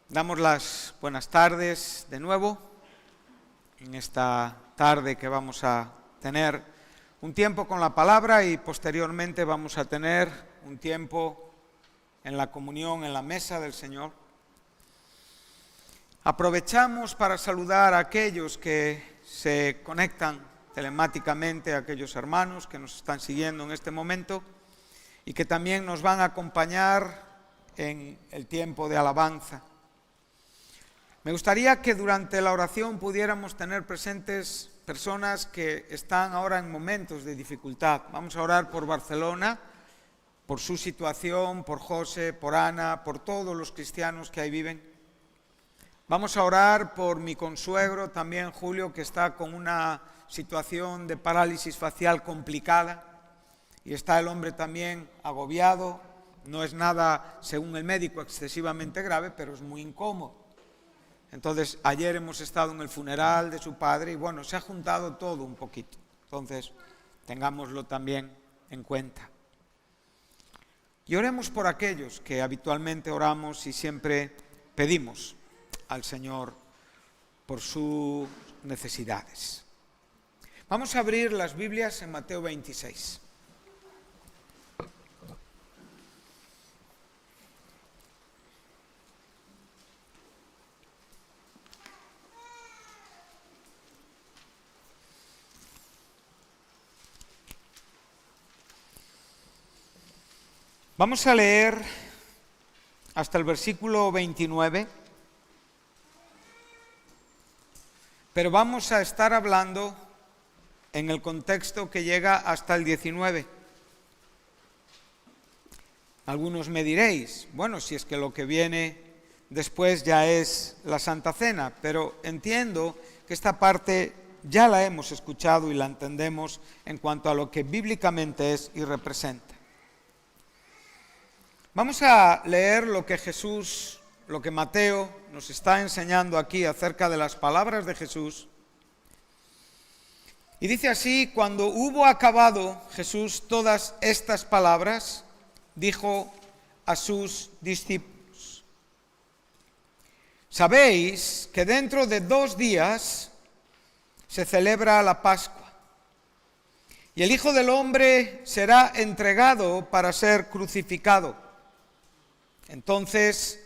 Damos las buenas tardes de nuevo en esta tarde que vamos a tener un tiempo con la palabra y posteriormente vamos a tener un tiempo en la comunión, en la mesa del Señor. Aprovechamos para saludar a aquellos que se conectan telemáticamente, a aquellos hermanos que nos están siguiendo en este momento y que también nos van a acompañar en el tiempo de alabanza. Me gustaría que durante la oración pudiéramos tener presentes personas que están ahora en momentos de dificultad. Vamos a orar por Barcelona, por su situación, por José, por Ana, por todos los cristianos que ahí viven. Vamos a orar por mi consuegro también, Julio, que está con una situación de parálisis facial complicada y está el hombre también agobiado. No es nada, según el médico, excesivamente grave, pero es muy incómodo. Entonces, ayer hemos estado en el funeral de su padre y bueno, se ha juntado todo un poquito. Entonces, tengámoslo también en cuenta. Y oremos por aquellos que habitualmente oramos y siempre pedimos al Señor por sus necesidades. Vamos a abrir las Biblias en Mateo 26. Vamos a leer hasta el versículo 29, pero vamos a estar hablando en el contexto que llega hasta el 19. Algunos me diréis, bueno, si es que lo que viene después ya es la Santa Cena, pero entiendo que esta parte ya la hemos escuchado y la entendemos en cuanto a lo que bíblicamente es y representa. Vamos a leer lo que Mateo nos está enseñando aquí acerca de las palabras de Jesús. Y dice así: cuando hubo acabado Jesús todas estas palabras, dijo a sus discípulos: sabéis que dentro de 2 días se celebra la Pascua, y el Hijo del Hombre será entregado para ser crucificado. Entonces,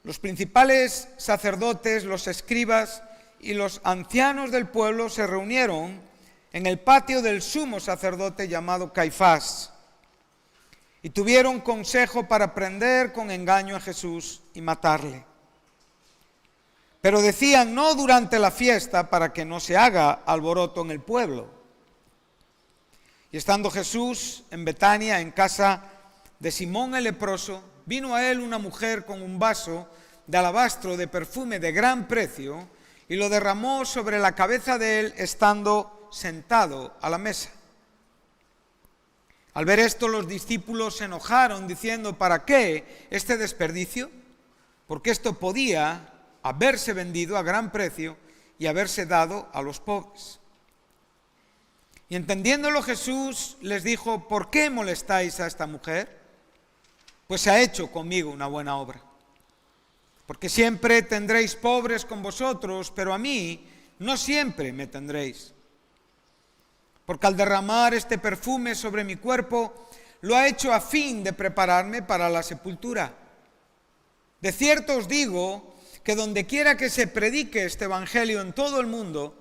los principales sacerdotes, los escribas y los ancianos del pueblo se reunieron en el patio del sumo sacerdote llamado Caifás y tuvieron consejo para prender con engaño a Jesús y matarle. Pero decían: no durante la fiesta, para que no se haga alboroto en el pueblo. Y estando Jesús en Betania, en casa de Simón el leproso, vino a él una mujer con un vaso de alabastro de perfume de gran precio y lo derramó sobre la cabeza de él estando sentado a la mesa. Al ver esto, los discípulos se enojaron diciendo: ¿para qué este desperdicio? Porque esto podía haberse vendido a gran precio y haberse dado a los pobres. Y entendiéndolo Jesús les dijo: ¿por qué molestáis a esta mujer? Pues ha hecho conmigo una buena obra. Porque siempre tendréis pobres con vosotros, pero a mí no siempre me tendréis. Porque al derramar este perfume sobre mi cuerpo, lo ha hecho a fin de prepararme para la sepultura. De cierto os digo que donde quiera que se predique este evangelio en todo el mundo,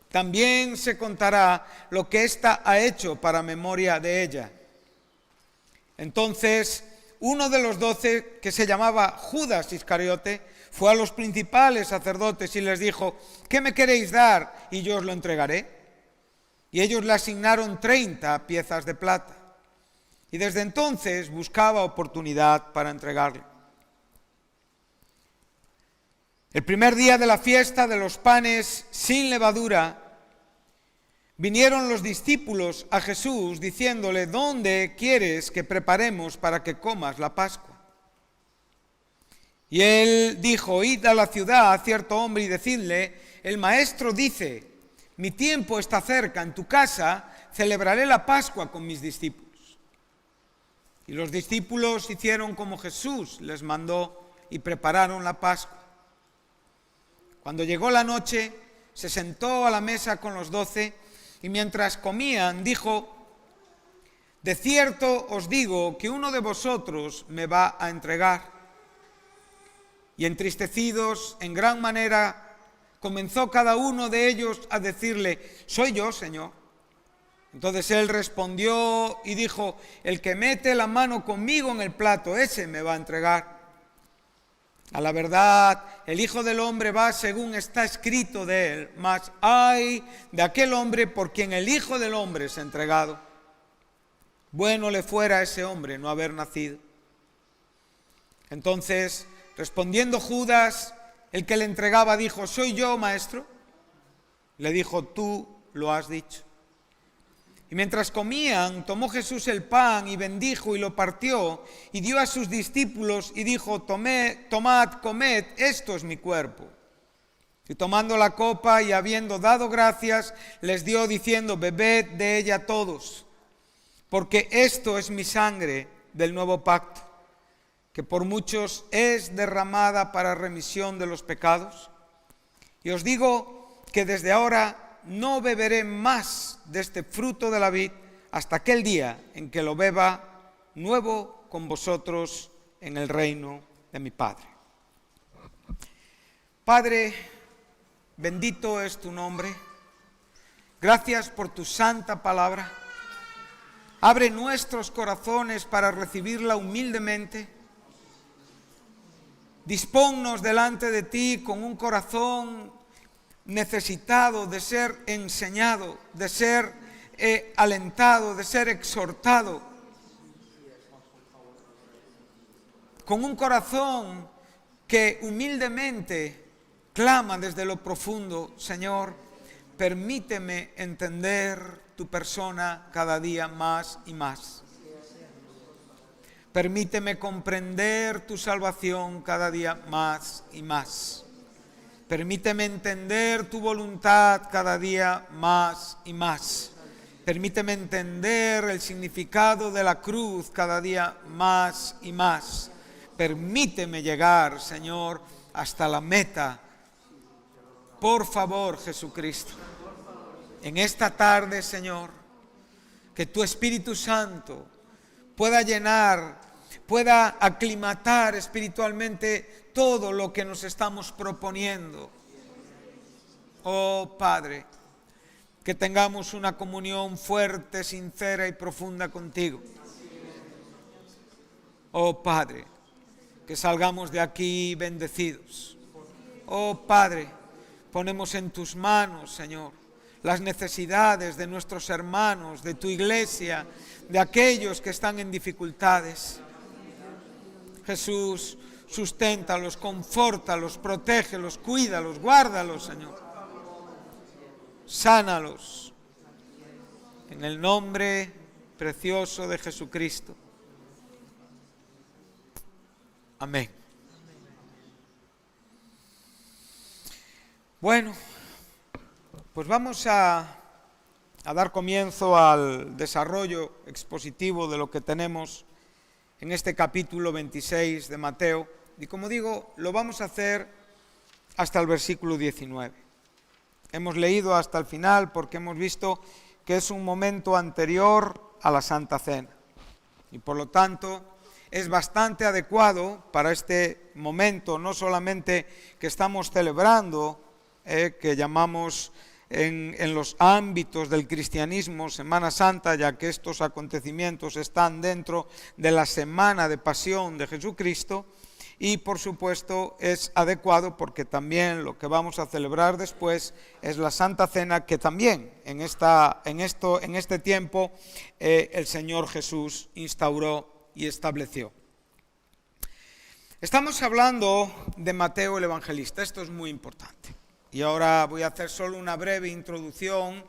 también se contará lo que ésta ha hecho para memoria de ella. Entonces, uno de los 12, que se llamaba Judas Iscariote, fue a los principales sacerdotes y les dijo: ¿qué me queréis dar y yo os lo entregaré? Y ellos le asignaron 30 piezas de plata. Y desde entonces buscaba oportunidad para entregarle. El primer día de la fiesta de los panes sin levadura, vinieron los discípulos a Jesús diciéndole: ¿dónde quieres que preparemos para que comas la Pascua? Y él dijo: id a la ciudad a cierto hombre y decidle: el maestro dice, mi tiempo está cerca, en tu casa celebraré la Pascua con mis discípulos. Y los discípulos hicieron como Jesús les mandó y prepararon la Pascua. Cuando llegó la noche, se sentó a la mesa con los 12 y mientras comían dijo: de cierto os digo que uno de vosotros me va a entregar. Y entristecidos en gran manera, comenzó cada uno de ellos a decirle: soy yo, Señor. Entonces él respondió y dijo: el que mete la mano conmigo en el plato, ese me va a entregar. A la verdad, el Hijo del Hombre va según está escrito de él, mas ay de aquel hombre por quien el Hijo del Hombre es entregado. Bueno le fuera a ese hombre no haber nacido. Entonces, respondiendo Judas, el que le entregaba, dijo: ¿soy yo, maestro? Le dijo: tú lo has dicho. Y mientras comían, tomó Jesús el pan y bendijo y lo partió y dio a sus discípulos y dijo: tomad, comed, esto es mi cuerpo. Y tomando la copa y habiendo dado gracias, les dio diciendo: bebed de ella todos, porque esto es mi sangre del nuevo pacto, que por muchos es derramada para remisión de los pecados. Y os digo que desde ahora no beberé más de este fruto de la vid hasta aquel día en que lo beba nuevo con vosotros en el reino de mi Padre. Padre, bendito es tu nombre. Gracias por tu santa palabra. Abre nuestros corazones para recibirla humildemente. Disponnos delante de ti con un corazón necesitado de ser enseñado, de ser alentado, de ser exhortado, con un corazón que humildemente clama desde lo profundo: Señor, permíteme entender tu persona cada día más y más. Permíteme comprender tu salvación cada día más y más. Permíteme entender tu voluntad cada día más y más. Permíteme entender el significado de la cruz cada día más y más. Permíteme llegar, Señor, hasta la meta. Por favor, Jesucristo, en esta tarde, Señor, que tu Espíritu Santo pueda llenar, pueda aclimatar espiritualmente todo lo que nos estamos proponiendo. Oh Padre, que tengamos una comunión fuerte, sincera y profunda contigo. Oh Padre, que salgamos de aquí bendecidos. Oh Padre, ponemos en tus manos, Señor, las necesidades de nuestros hermanos, de tu iglesia, de aquellos que están en dificultades. Jesús, susténtalos, confórtalos, protégelos, cuídalos, guárdalos, Señor. Sánalos. En el nombre precioso de Jesucristo. Amén. Bueno, pues vamos a dar comienzo al desarrollo expositivo de lo que tenemos en este capítulo 26 de Mateo. Y como digo, lo vamos a hacer hasta el versículo 19. Hemos leído hasta el final porque hemos visto que es un momento anterior a la Santa Cena. Y por lo tanto es bastante adecuado para este momento, no solamente que estamos celebrando, que llamamos en los ámbitos del cristianismo Semana Santa, ya que estos acontecimientos están dentro de la semana de pasión de Jesucristo, y por supuesto es adecuado porque también lo que vamos a celebrar después es la Santa Cena, que también en este tiempo el Señor Jesús instauró y estableció. Estamos hablando de Mateo el Evangelista, esto es muy importante. Y ahora voy a hacer solo una breve introducción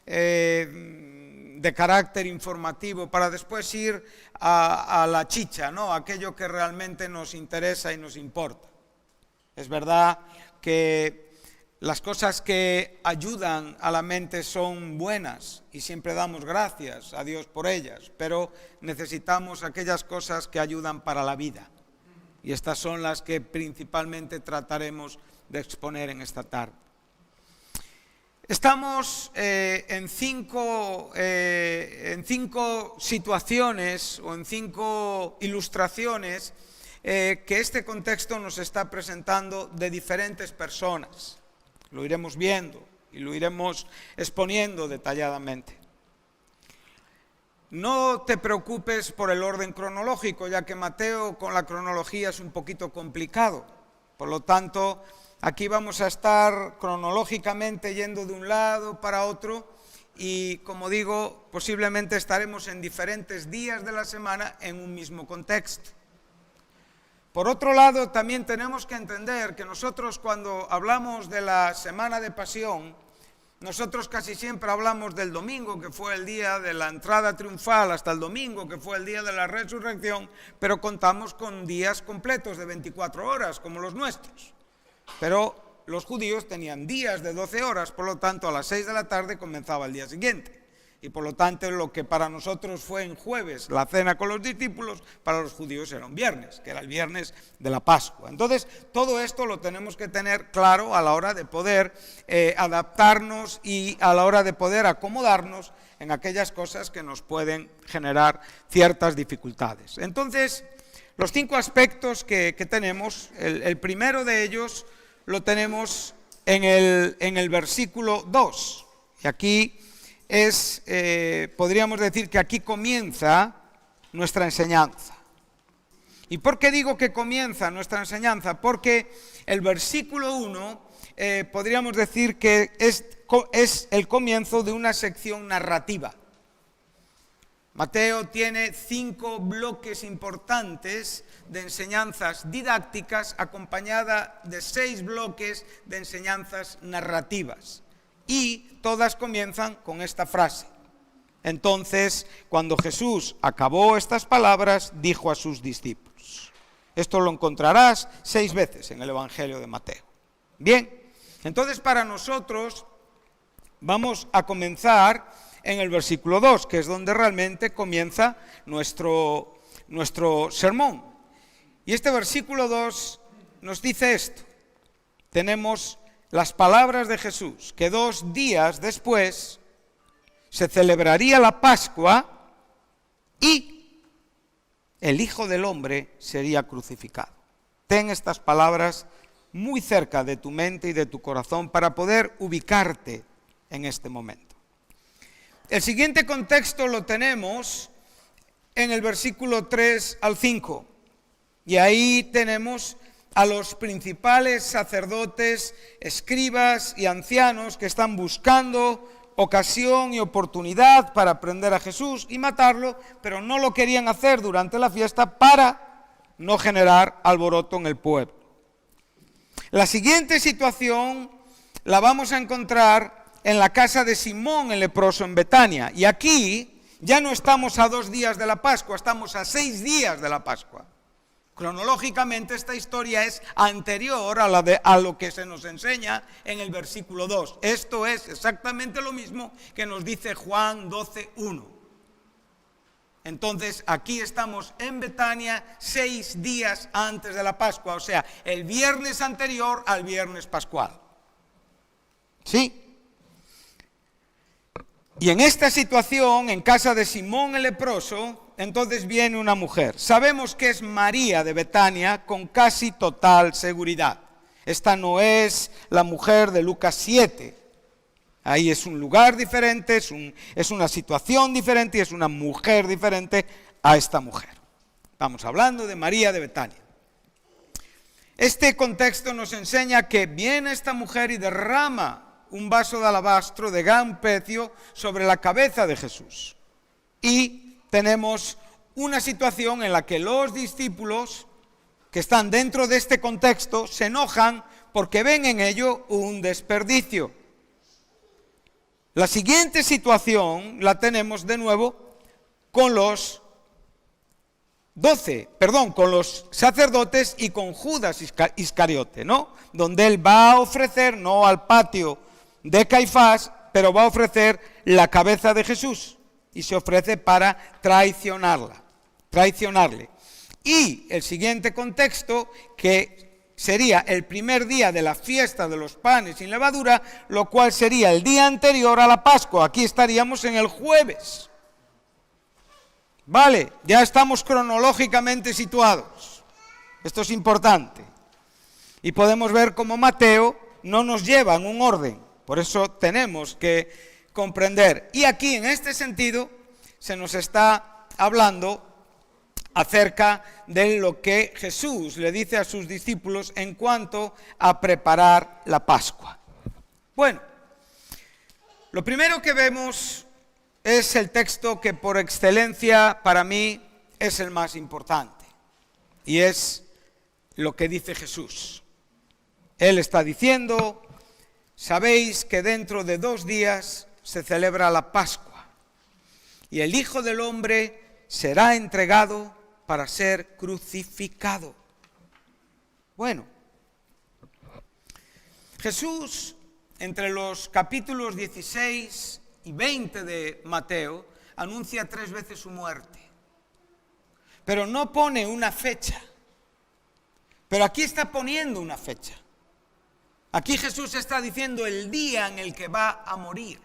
de carácter informativo para después ir a la chicha, ¿no? Aquello que realmente nos interesa y nos importa. Es verdad que las cosas que ayudan a la mente son buenas y siempre damos gracias a Dios por ellas, pero necesitamos aquellas cosas que ayudan para la vida. Y estas son las que principalmente trataremos de exponer en esta tarde. Estamos en cinco situaciones o en 5 ilustraciones que este contexto nos está presentando de diferentes personas. Lo iremos viendo y lo iremos exponiendo detalladamente. No te preocupes por el orden cronológico, ya que Mateo con la cronología es un poquito complicado. Por lo tanto, aquí vamos a estar cronológicamente yendo de un lado para otro y, como digo, posiblemente estaremos en diferentes días de la semana en un mismo contexto. Por otro lado, también tenemos que entender que nosotros cuando hablamos de la Semana de Pasión, nosotros casi siempre hablamos del domingo, que fue el día de la entrada triunfal, hasta el domingo, que fue el día de la resurrección, pero contamos con días completos de 24 horas, como los nuestros. Pero los judíos tenían días de 12 horas, por lo tanto a las 6 de la tarde comenzaba el día siguiente. Y por lo tanto lo que para nosotros fue en jueves la cena con los discípulos, para los judíos era un viernes, que era el viernes de la Pascua. Entonces todo esto lo tenemos que tener claro a la hora de poder adaptarnos y a la hora de poder acomodarnos en aquellas cosas que nos pueden generar ciertas dificultades. Entonces, los 5 aspectos que tenemos, el primero de ellos lo tenemos en el versículo 2. Y aquí podríamos decir que aquí comienza nuestra enseñanza. ¿Y por qué digo que comienza nuestra enseñanza? Porque el versículo 1 podríamos decir que es el comienzo de una sección narrativa. Mateo tiene 5 bloques importantes de enseñanzas didácticas acompañada de 6 bloques de enseñanzas narrativas. Y todas comienzan con esta frase. Entonces, cuando Jesús acabó estas palabras, dijo a sus discípulos. Esto lo encontrarás 6 veces en el Evangelio de Mateo. Bien, entonces para nosotros vamos a comenzar en el versículo 2, que es donde realmente comienza nuestro sermón. Y este versículo 2 nos dice esto. Tenemos las palabras de Jesús, que 2 días después se celebraría la Pascua y el Hijo del Hombre sería crucificado. Ten estas palabras muy cerca de tu mente y de tu corazón para poder ubicarte en este momento. El siguiente contexto lo tenemos en el versículo 3 al 5. Y ahí tenemos a los principales sacerdotes, escribas y ancianos que están buscando ocasión y oportunidad para prender a Jesús y matarlo, pero no lo querían hacer durante la fiesta para no generar alboroto en el pueblo. La siguiente situación la vamos a encontrar en la casa de Simón el leproso en Betania. Y aquí ya no estamos a 2 días de la Pascua, estamos a 6 días de la Pascua. Cronológicamente esta historia es anterior a lo que se nos enseña en el versículo 2. Esto es exactamente lo mismo que nos dice Juan 12:1. Entonces aquí estamos en Betania 6 días antes de la Pascua, o sea, el viernes anterior al viernes pascual. ¿Sí? Y en esta situación, en casa de Simón el leproso, entonces viene una mujer. Sabemos que es María de Betania con casi total seguridad. Esta no es la mujer de Lucas 7. Ahí es un lugar diferente, es una situación diferente y es una mujer diferente a esta mujer. Estamos hablando de María de Betania. Este contexto nos enseña que viene esta mujer y derrama un vaso de alabastro de gran precio sobre la cabeza de Jesús. Y tenemos una situación en la que los discípulos que están dentro de este contexto se enojan porque ven en ello un desperdicio. La siguiente situación la tenemos de nuevo con los con los sacerdotes y con Judas Iscariote, ¿no? Donde él va a ofrecer, no al patio de Caifás, pero va a ofrecer la cabeza de Jesús y se ofrece para traicionarle. Y el siguiente contexto, que sería el primer día de la fiesta de los panes sin levadura, lo cual sería el día anterior a la Pascua. Aquí estaríamos en el jueves. Vale, ya estamos cronológicamente situados. Esto es importante. Y podemos ver cómo Mateo no nos lleva en un orden. Por eso tenemos que comprender. Y aquí, en este sentido, se nos está hablando acerca de lo que Jesús le dice a sus discípulos en cuanto a preparar la Pascua. Bueno, lo primero que vemos es el texto que por excelencia para mí es el más importante. Y es lo que dice Jesús. Él está diciendo: sabéis que dentro de 2 días se celebra la Pascua, y el Hijo del Hombre será entregado para ser crucificado. Bueno, Jesús, entre los capítulos 16 y 20 de Mateo, anuncia 3 veces su muerte, pero no pone una fecha. Pero aquí está poniendo una fecha. Aquí Jesús está diciendo el día en el que va a morir.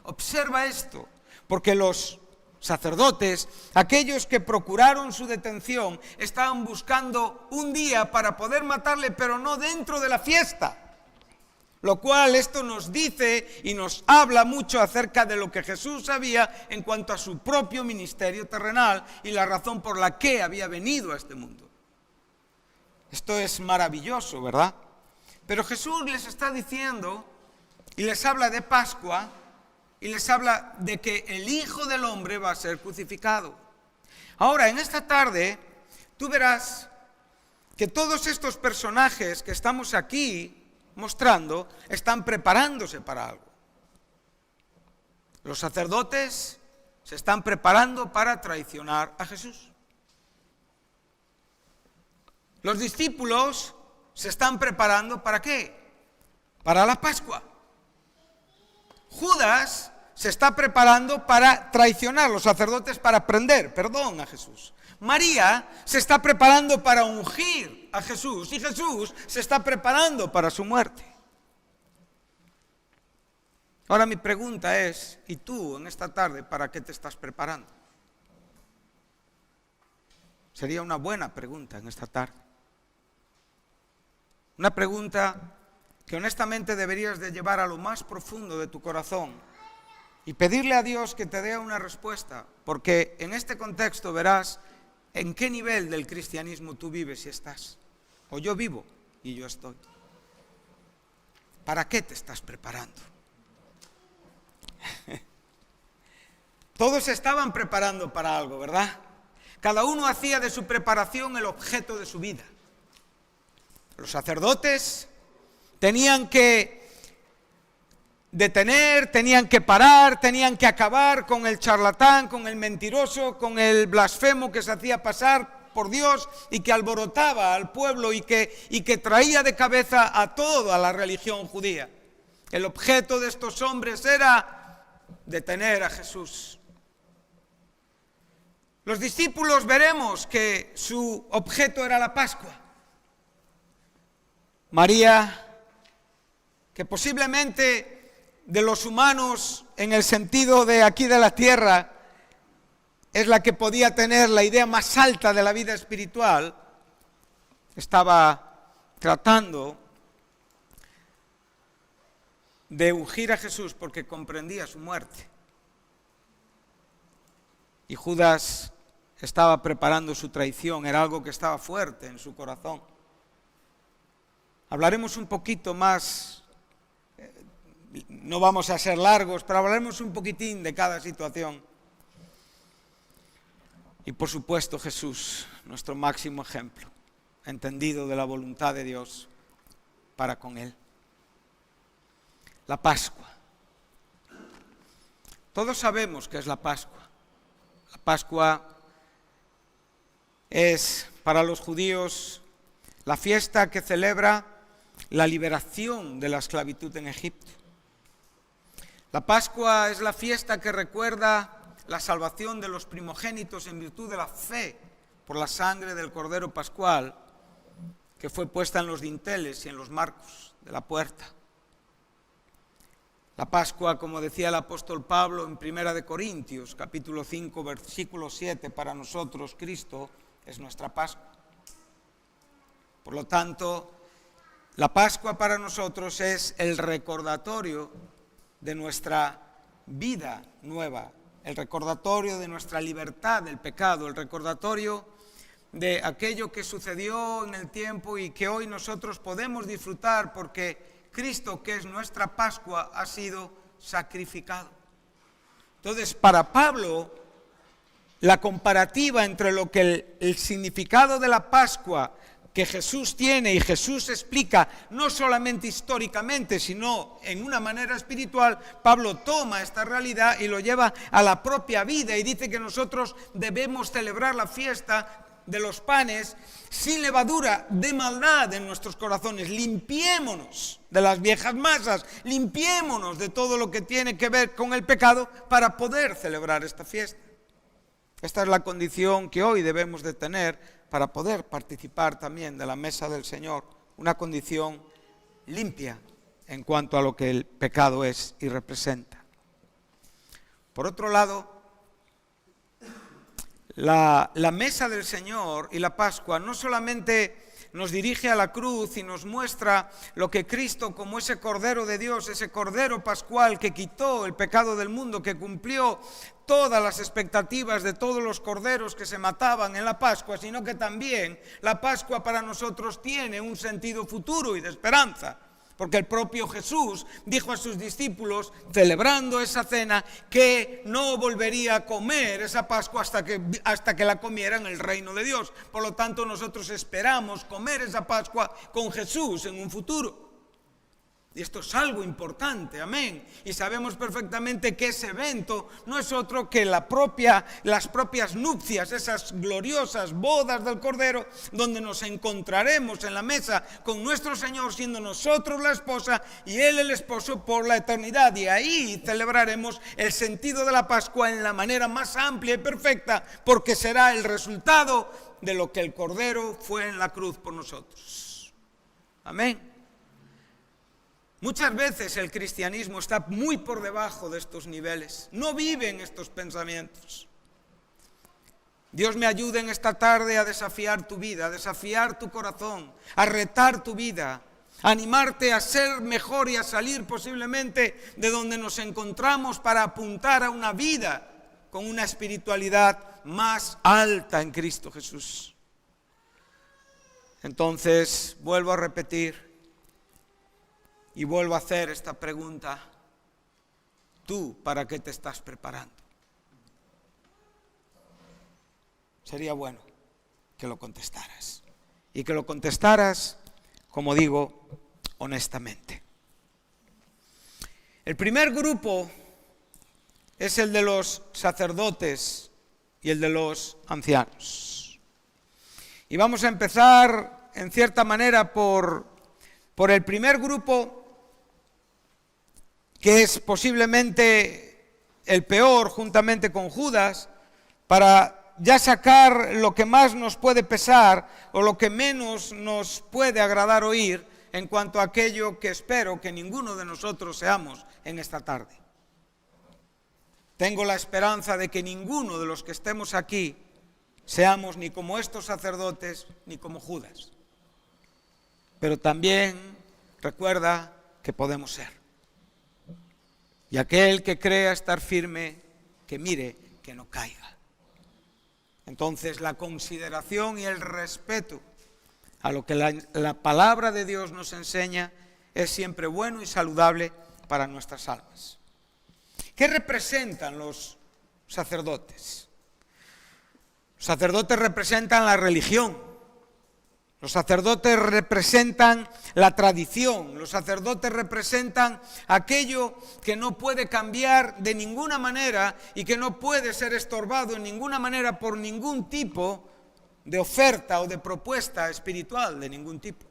Observa esto, porque los sacerdotes, aquellos que procuraron su detención, estaban buscando un día para poder matarle, pero no dentro de la fiesta. Lo cual esto nos dice y nos habla mucho acerca de lo que Jesús sabía en cuanto a su propio ministerio terrenal y la razón por la que había venido a este mundo. Esto es maravilloso, ¿verdad? Pero Jesús les está diciendo y les habla de Pascua y les habla de que el Hijo del Hombre va a ser crucificado. Ahora, en esta tarde, tú verás que todos estos personajes que estamos aquí mostrando están preparándose para algo. Los sacerdotes se están preparando para traicionar a Jesús. Los discípulos se están preparando ¿para qué? Para la Pascua. Judas se está preparando para traicionar, los sacerdotes para prender, a Jesús. María se está preparando para ungir a Jesús y Jesús se está preparando para su muerte. Ahora mi pregunta es, ¿y tú en esta tarde para qué te estás preparando? Sería una buena pregunta en esta tarde. Una pregunta que honestamente deberías de llevar a lo más profundo de tu corazón y pedirle a Dios que te dé una respuesta, porque en este contexto verás en qué nivel del cristianismo tú vives y estás. O yo vivo y yo estoy. ¿Para qué te estás preparando? Todos estaban preparando para algo, ¿verdad? Cada uno hacía de su preparación el objeto de su vida. Los sacerdotes tenían que detener, tenían que parar, tenían que acabar con el charlatán, con el mentiroso, con el blasfemo que se hacía pasar por Dios y que alborotaba al pueblo y que traía de cabeza a toda la religión judía. El objeto de estos hombres era detener a Jesús. Los discípulos veremos que su objeto era la Pascua. María, que posiblemente de los humanos en el sentido de aquí de la tierra es la que podía tener la idea más alta de la vida espiritual, estaba tratando de ungir a Jesús porque comprendía su muerte. Y Judas estaba preparando su traición, era algo que estaba fuerte en su corazón. Hablaremos un poquito más, no vamos a ser largos, pero hablaremos un poquitín de cada situación. Y por supuesto Jesús, nuestro máximo ejemplo, entendido de la voluntad de Dios para con Él. La Pascua. Todos sabemos qué es la Pascua. La Pascua es para los judíos la fiesta que celebra la liberación de la esclavitud en Egipto. La Pascua es la fiesta que recuerda la salvación de los primogénitos en virtud de la fe por la sangre del Cordero Pascual que fue puesta en los dinteles y en los marcos de la puerta. La Pascua, como decía el apóstol Pablo en 1 de Corintios, capítulo 5, versículo 7, para nosotros Cristo es nuestra Pascua. Por lo tanto, la Pascua para nosotros es el recordatorio de nuestra vida nueva, el recordatorio de nuestra libertad del pecado, el recordatorio de aquello que sucedió en el tiempo y que hoy nosotros podemos disfrutar porque Cristo, que es nuestra Pascua, ha sido sacrificado. Entonces, para Pablo, la comparativa entre lo que el significado de la Pascua que Jesús tiene y Jesús explica, no solamente históricamente, sino en una manera espiritual, Pablo toma esta realidad y lo lleva a la propia vida y dice que nosotros debemos celebrar la fiesta de los panes sin levadura de maldad en nuestros corazones. Limpiémonos de las viejas masas, limpiémonos de todo lo que tiene que ver con el pecado para poder celebrar esta fiesta. Esta es la condición que hoy debemos de tener para poder participar también de la mesa del Señor, una condición limpia en cuanto a lo que el pecado es y representa. Por otro lado, la mesa del Señor y la Pascua no solamente nos dirige a la cruz y nos muestra lo que Cristo, como ese Cordero de Dios, ese Cordero Pascual que quitó el pecado del mundo, que cumplió todas las expectativas de todos los corderos que se mataban en la Pascua, sino que también la Pascua para nosotros tiene un sentido futuro y de esperanza. Porque el propio Jesús dijo a sus discípulos, celebrando esa cena, que no volvería a comer esa Pascua hasta que la comiera en el reino de Dios. Por lo tanto, nosotros esperamos comer esa Pascua con Jesús en un futuro. Y esto es algo importante, amén. Y sabemos perfectamente que ese evento no es otro que las propias nupcias, esas gloriosas bodas del Cordero, donde nos encontraremos en la mesa con nuestro Señor, siendo nosotros la esposa y Él el esposo por la eternidad. Y ahí celebraremos el sentido de la Pascua en la manera más amplia y perfecta, porque será el resultado de lo que el Cordero fue en la cruz por nosotros. Amén. Muchas veces el cristianismo está muy por debajo de estos niveles, no vive en estos pensamientos. Dios me ayude en esta tarde a desafiar tu vida, a desafiar tu corazón, a retar tu vida, a animarte a ser mejor y a salir posiblemente de donde nos encontramos para apuntar a una vida con una espiritualidad más alta en Cristo Jesús. Entonces, vuelvo a repetir. Y vuelvo a hacer esta pregunta. ¿Tú para qué te estás preparando? Sería bueno que lo contestaras. Y que lo contestaras, como digo, honestamente. El primer grupo es el de los sacerdotes y el de los ancianos. Y vamos a empezar, en cierta manera, por el primer grupo, que es posiblemente el peor, juntamente con Judas, para ya sacar lo que más nos puede pesar o lo que menos nos puede agradar oír en cuanto a aquello que espero que ninguno de nosotros seamos en esta tarde. Tengo la esperanza de que ninguno de los que estemos aquí seamos ni como estos sacerdotes ni como Judas. Pero también recuerda que podemos ser. Y aquel que crea estar firme, que mire que no caiga. Entonces la consideración y el respeto a lo que la palabra de Dios nos enseña es siempre bueno y saludable para nuestras almas. ¿Qué representan los sacerdotes? Los sacerdotes representan la religión. Los sacerdotes representan la tradición, los sacerdotes representan aquello que no puede cambiar de ninguna manera y que no puede ser estorbado en ninguna manera por ningún tipo de oferta o de propuesta espiritual de ningún tipo.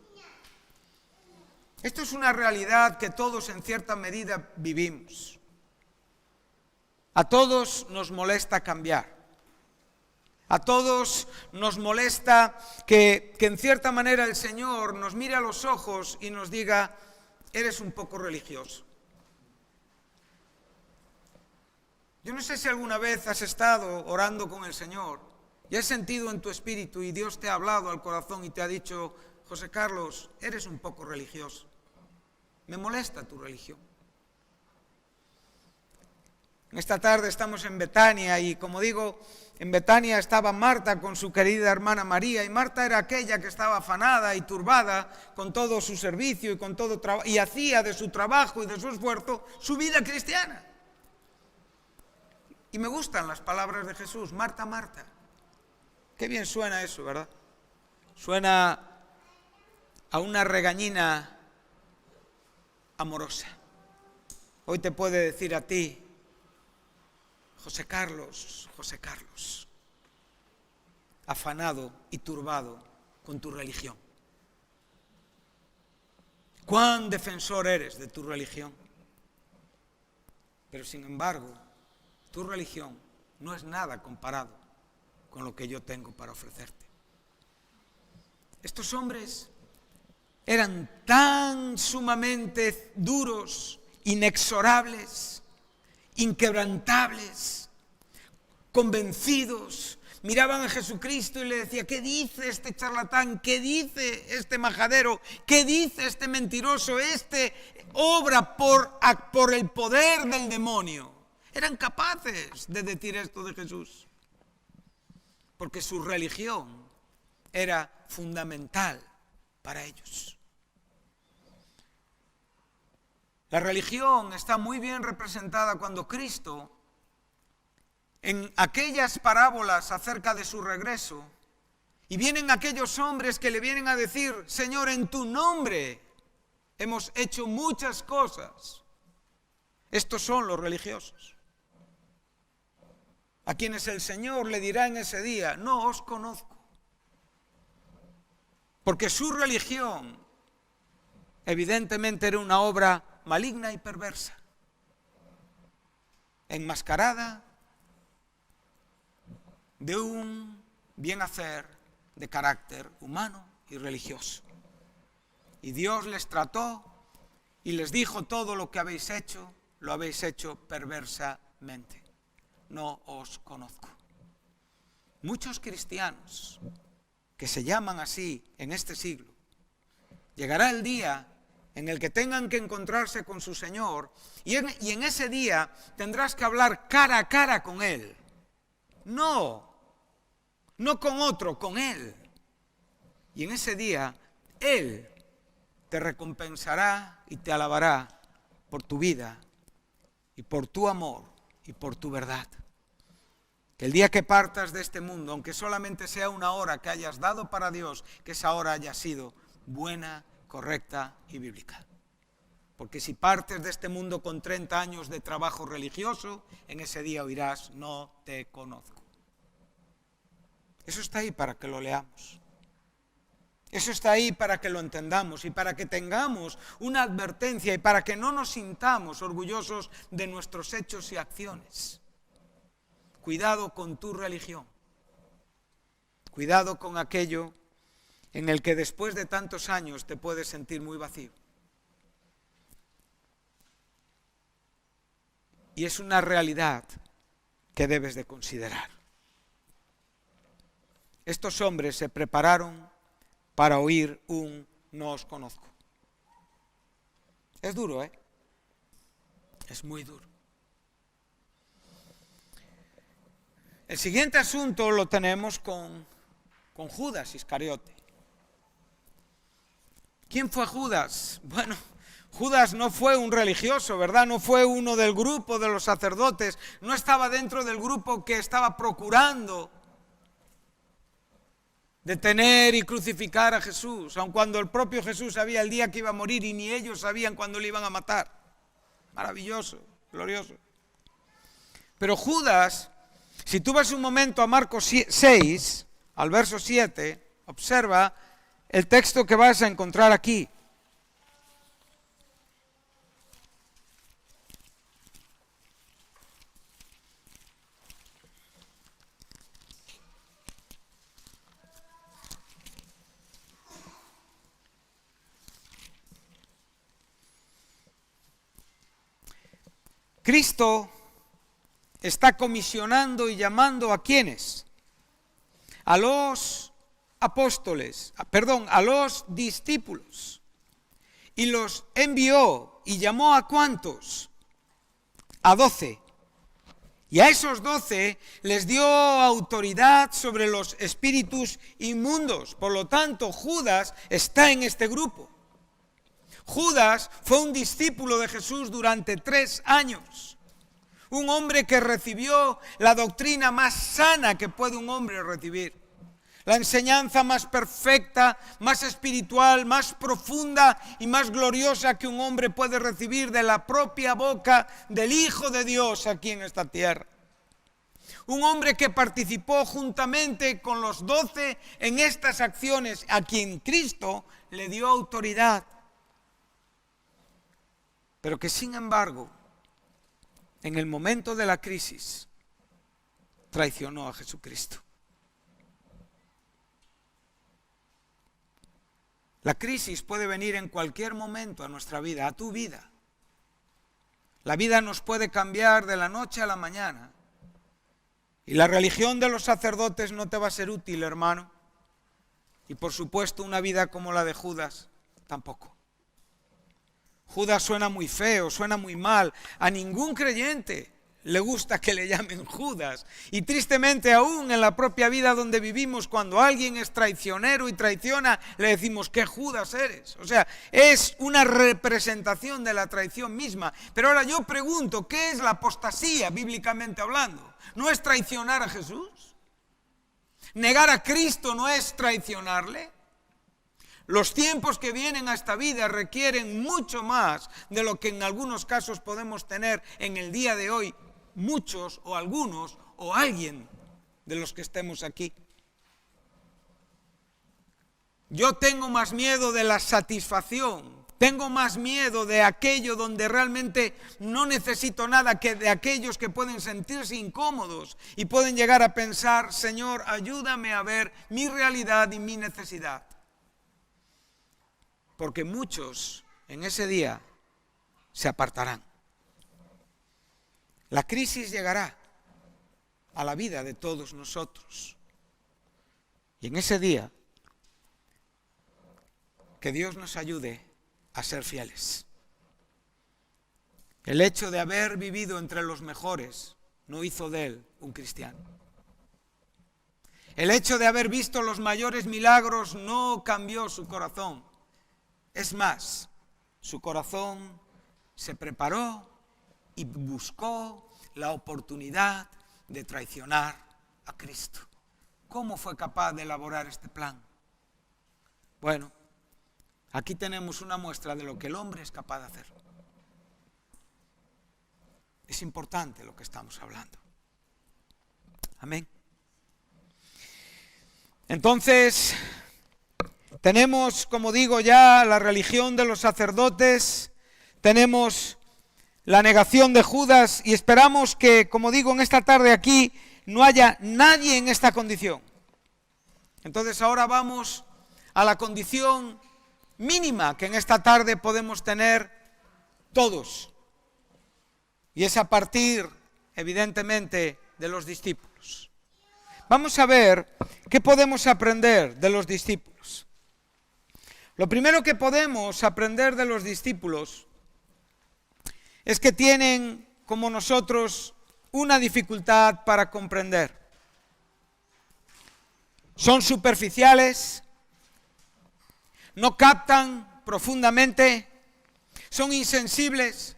Esto es una realidad que todos en cierta medida vivimos. A todos nos molesta cambiar. A todos nos molesta que en cierta manera el Señor nos mire a los ojos y nos diga, eres un poco religioso. Yo no sé si alguna vez has estado orando con el Señor y has sentido en tu espíritu y Dios te ha hablado al corazón y te ha dicho, José Carlos, eres un poco religioso. Me molesta tu religión. Esta tarde estamos en Betania y, como digo, en Betania estaba Marta con su querida hermana María, y Marta era aquella que estaba afanada y turbada con todo su servicio y con todo y hacía de su trabajo y de su esfuerzo su vida cristiana. Y me gustan las palabras de Jesús, Marta, Marta. Qué bien suena eso, ¿verdad? Suena a una regañina amorosa. Hoy te puede decir a ti, José Carlos, afanado y turbado con tu religión. Cuán defensor eres de tu religión. Pero sin embargo, tu religión no es nada comparado con lo que yo tengo para ofrecerte. Estos hombres eran tan sumamente duros, inexorables, inquebrantables, convencidos. Miraban a Jesucristo y le decían, ¿qué dice este charlatán? ¿Qué dice este majadero? ¿Qué dice este mentiroso? Este obra por el poder del demonio. Eran capaces de decir esto de Jesús, porque su religión era fundamental para ellos. La religión está muy bien representada cuando Cristo, en aquellas parábolas acerca de su regreso, y vienen aquellos hombres que le vienen a decir, Señor, en tu nombre hemos hecho muchas cosas. Estos son los religiosos, a quienes el Señor le dirá en ese día, no os conozco. Porque su religión evidentemente era una obra maligna y perversa, enmascarada de un bien hacer de carácter humano y religioso. Y Dios les trató y les dijo, todo lo que habéis hecho, lo habéis hecho perversamente. No os conozco. Muchos cristianos que se llaman así en este siglo, llegará el día en el que tengan que encontrarse con su Señor y en ese día tendrás que hablar cara a cara con Él. No con otro, con Él. Y en ese día Él te recompensará y te alabará por tu vida y por tu amor y por tu verdad. Que el día que partas de este mundo, aunque solamente sea una hora que hayas dado para Dios, que esa hora haya sido buena, correcta y bíblica. Porque si partes de este mundo con 30 años de trabajo religioso, en ese día oirás, no te conozco. Eso está ahí para que lo leamos. Eso está ahí para que lo entendamos y para que tengamos una advertencia y para que no nos sintamos orgullosos de nuestros hechos y acciones. Cuidado con tu religión. Cuidado con aquello en el que después de tantos años te puedes sentir muy vacío. Y es una realidad que debes de considerar. Estos hombres se prepararon para oír un no os conozco. Es duro, ¿eh? Es muy duro. El siguiente asunto lo tenemos con Judas Iscariote. ¿Quién fue Judas? Bueno, Judas no fue un religioso, ¿verdad? No fue uno del grupo de los sacerdotes, no estaba dentro del grupo que estaba procurando detener y crucificar a Jesús, aun cuando el propio Jesús sabía el día que iba a morir y ni ellos sabían cuándo le iban a matar. Maravilloso, glorioso. Pero Judas, si tú vas un momento a Marcos 6, al verso 7, observa el texto que vas a encontrar aquí. Cristo está comisionando y llamando ¿a quiénes? A los apóstoles, a los discípulos. Y los envió y llamó ¿a cuántos? A 12. Y a esos 12 les dio autoridad sobre los espíritus inmundos. Por lo tanto, Judas está en este grupo. Judas fue un discípulo de Jesús durante 3 años. Un hombre que recibió la doctrina más sana que puede un hombre recibir. La enseñanza más perfecta, más espiritual, más profunda y más gloriosa que un hombre puede recibir de la propia boca del Hijo de Dios aquí en esta tierra. Un hombre que participó juntamente con los 12 en estas acciones, a quien Cristo le dio autoridad. Pero que sin embargo, en el momento de la crisis, traicionó a Jesucristo. La crisis puede venir en cualquier momento a nuestra vida, a tu vida. La vida nos puede cambiar de la noche a la mañana. Y la religión de los sacerdotes no te va a ser útil, hermano. Y por supuesto una vida como la de Judas tampoco. Judas suena muy feo, suena muy mal. A ningún creyente le gusta que le llamen Judas. Y tristemente aún en la propia vida donde vivimos, cuando alguien es traicionero y traiciona, le decimos, ¿qué Judas eres? O sea, es una representación de la traición misma. Pero ahora yo pregunto, ¿qué es la apostasía bíblicamente hablando? ¿No es traicionar a Jesús? ¿Negar a Cristo no es traicionarle? Los tiempos que vienen a esta vida requieren mucho más de lo que en algunos casos podemos tener en el día de hoy, muchos o algunos o alguien de los que estemos aquí. Yo tengo más miedo de la satisfacción, tengo más miedo de aquello donde realmente no necesito nada que de aquellos que pueden sentirse incómodos y pueden llegar a pensar, Señor, ayúdame a ver mi realidad y mi necesidad. Porque muchos en ese día se apartarán. La crisis llegará a la vida de todos nosotros. Y en ese día, que Dios nos ayude a ser fieles. El hecho de haber vivido entre los mejores no hizo de él un cristiano. El hecho de haber visto los mayores milagros no cambió su corazón. Es más, su corazón se preparó y buscó la oportunidad de traicionar a Cristo. ¿Cómo fue capaz de elaborar este plan? Bueno, aquí tenemos una muestra de lo que el hombre es capaz de hacer. Es importante lo que estamos hablando. Amén. Entonces, tenemos, como digo ya, la religión de los sacerdotes, tenemos la negación de Judas y esperamos que, como digo, en esta tarde aquí no haya nadie en esta condición. Entonces ahora vamos a la condición mínima que en esta tarde podemos tener todos. Y es a partir, evidentemente, de los discípulos. Vamos a ver qué podemos aprender de los discípulos. Lo primero que podemos aprender de los discípulos es que tienen, como nosotros, una dificultad para comprender. Son superficiales, no captan profundamente, son insensibles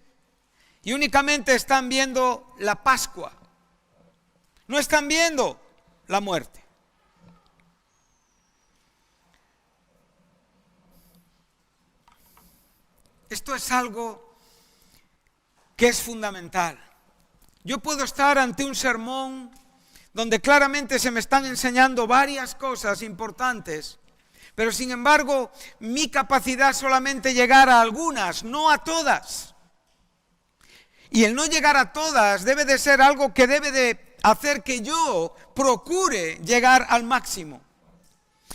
y únicamente están viendo la Pascua. No están viendo la muerte. Esto es algo que es fundamental. Yo puedo estar ante un sermón donde claramente se me están enseñando varias cosas importantes, pero sin embargo mi capacidad solamente llegar a algunas, no a todas. Y el no llegar a todas debe de ser algo que debe de hacer que yo procure llegar al máximo.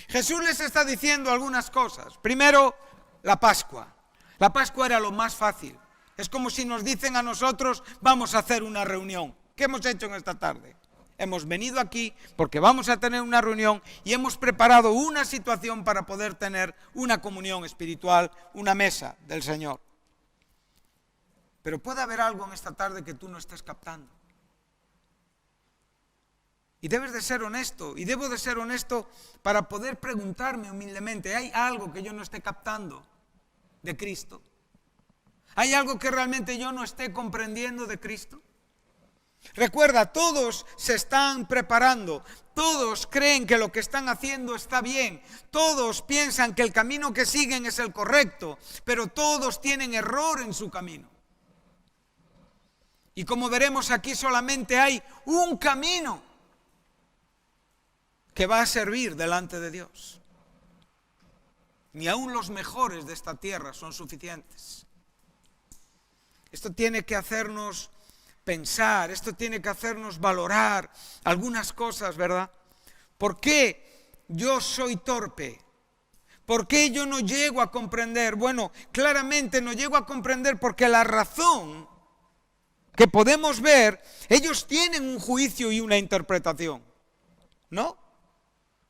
Jesús les está diciendo algunas cosas. Primero, la Pascua. La Pascua era lo más fácil. Es como si nos dicen a nosotros, vamos a hacer una reunión. ¿Qué hemos hecho en esta tarde? Hemos venido aquí porque vamos a tener una reunión y hemos preparado una situación para poder tener una comunión espiritual, una mesa del Señor. Pero puede haber algo en esta tarde que tú no estés captando. Y debes de ser honesto, y debo de ser honesto para poder preguntarme humildemente, ¿hay algo que yo no esté captando de Cristo? ¿Hay algo que realmente yo no esté comprendiendo de Cristo? Recuerda, todos se están preparando, todos creen que lo que están haciendo está bien, todos piensan que el camino que siguen es el correcto, pero todos tienen error en su camino. Y como veremos aquí, solamente hay un camino que va a servir delante de Dios. Ni aun los mejores de esta tierra son suficientes. Esto tiene que hacernos pensar, esto tiene que hacernos valorar algunas cosas, ¿verdad? ¿Por qué yo soy torpe? ¿Por qué yo no llego a comprender? Bueno, claramente no llego a comprender porque la razón que podemos ver, ellos tienen un juicio y una interpretación, ¿no?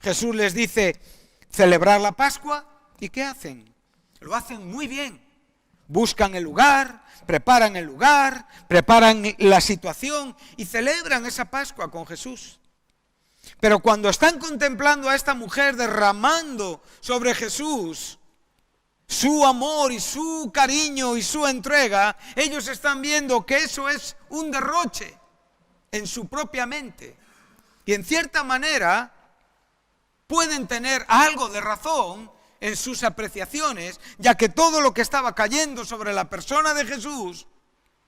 Jesús les dice celebrar la Pascua, ¿y qué hacen? Lo hacen muy bien. Buscan el lugar, preparan la situación y celebran esa Pascua con Jesús. Pero cuando están contemplando a esta mujer derramando sobre Jesús su amor y su cariño y su entrega, ellos están viendo que eso es un derroche en su propia mente. Y en cierta manera pueden tener algo de razón en sus apreciaciones, ya que todo lo que estaba cayendo sobre la persona de Jesús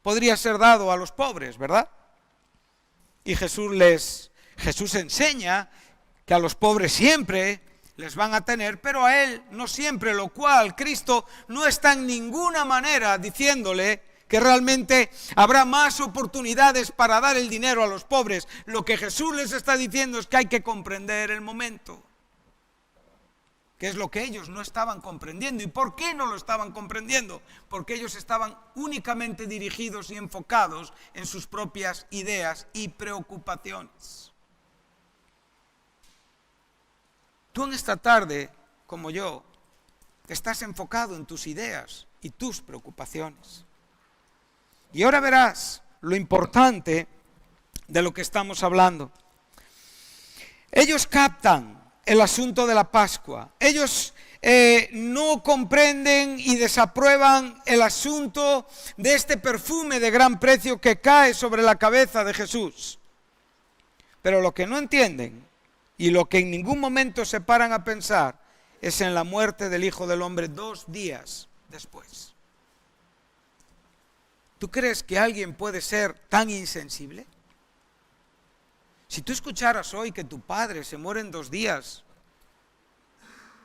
podría ser dado a los pobres, ¿verdad? Y Jesús enseña que a los pobres siempre les van a tener, pero a él no siempre, lo cual Cristo no está en ninguna manera diciéndole que realmente habrá más oportunidades para dar el dinero a los pobres. Lo que Jesús les está diciendo es que hay que comprender el momento, que es lo que ellos no estaban comprendiendo. ¿Y por qué no lo estaban comprendiendo? Porque ellos estaban únicamente dirigidos y enfocados en sus propias ideas y preocupaciones. Tú en esta tarde, como yo, estás enfocado en tus ideas y tus preocupaciones. Y ahora verás lo importante de lo que estamos hablando. Ellos captan el asunto de la Pascua. Ellos no comprenden y desaprueban el asunto de este perfume de gran precio que cae sobre la cabeza de Jesús. Pero lo que no entienden y lo que en ningún momento se paran a pensar es en la muerte del Hijo del Hombre 2 días después. ¿Tú crees que alguien puede ser tan insensible? Si tú escucharas hoy que tu padre se muere en 2 días,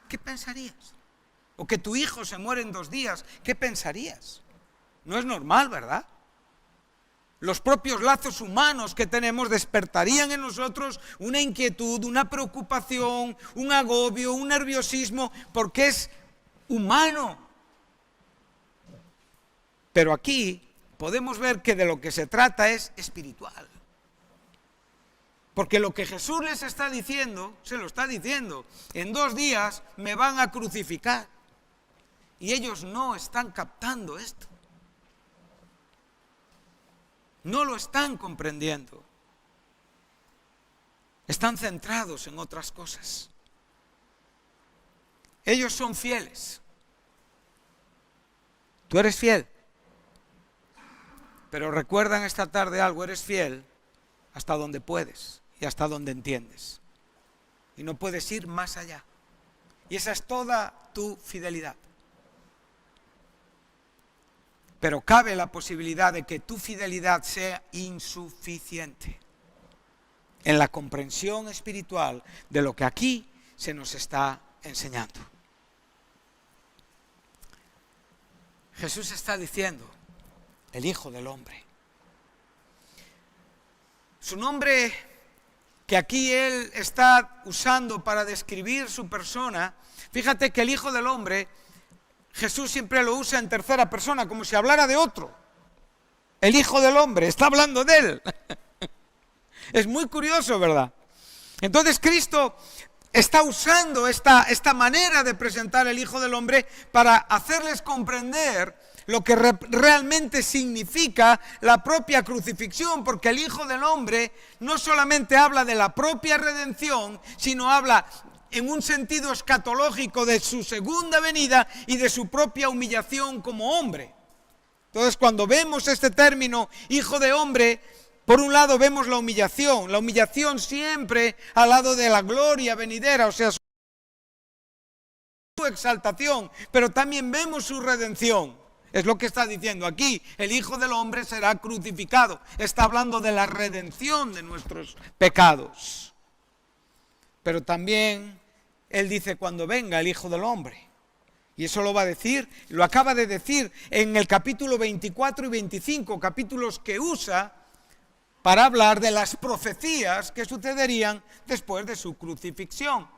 ¿qué pensarías? O que tu hijo se muere en 2 días, ¿qué pensarías? No es normal, ¿verdad? Los propios lazos humanos que tenemos despertarían en nosotros una inquietud, una preocupación, un agobio, un nerviosismo, porque es humano. Pero aquí podemos ver que de lo que se trata es espiritual. Porque lo que Jesús les está diciendo, se lo está diciendo, en 2 días me van a crucificar. Y ellos no están captando esto. No lo están comprendiendo. Están centrados en otras cosas. Ellos son fieles. Tú eres fiel. Pero recuerda esta tarde algo, eres fiel hasta donde puedes y hasta donde entiendes. Y no puedes ir más allá. Y esa es toda tu fidelidad. Pero cabe la posibilidad de que tu fidelidad sea insuficiente en la comprensión espiritual de lo que aquí se nos está enseñando. Jesús está diciendo, el Hijo del Hombre. Su nombre que aquí él está usando para describir su persona, fíjate que el Hijo del Hombre, Jesús siempre lo usa en tercera persona, como si hablara de otro. el Hijo del Hombre, está hablando de él. Es muy curioso, ¿verdad? Entonces Cristo está usando esta manera de presentar el Hijo del Hombre para hacerles comprender lo que realmente significa la propia crucifixión, porque el Hijo del Hombre no solamente habla de la propia redención, sino habla en un sentido escatológico de su segunda venida y de su propia humillación como hombre. Entonces, cuando vemos este término, Hijo de Hombre, por un lado vemos la humillación siempre al lado de la gloria venidera, o sea, su exaltación, pero también vemos su redención. Es lo que está diciendo aquí, el Hijo del Hombre será crucificado. Está hablando de la redención de nuestros pecados. Pero también Él dice cuando venga el Hijo del Hombre. Y eso lo va a decir, lo acaba de decir en el capítulo 24 y 25, capítulos que usa para hablar de las profecías que sucederían después de su crucifixión.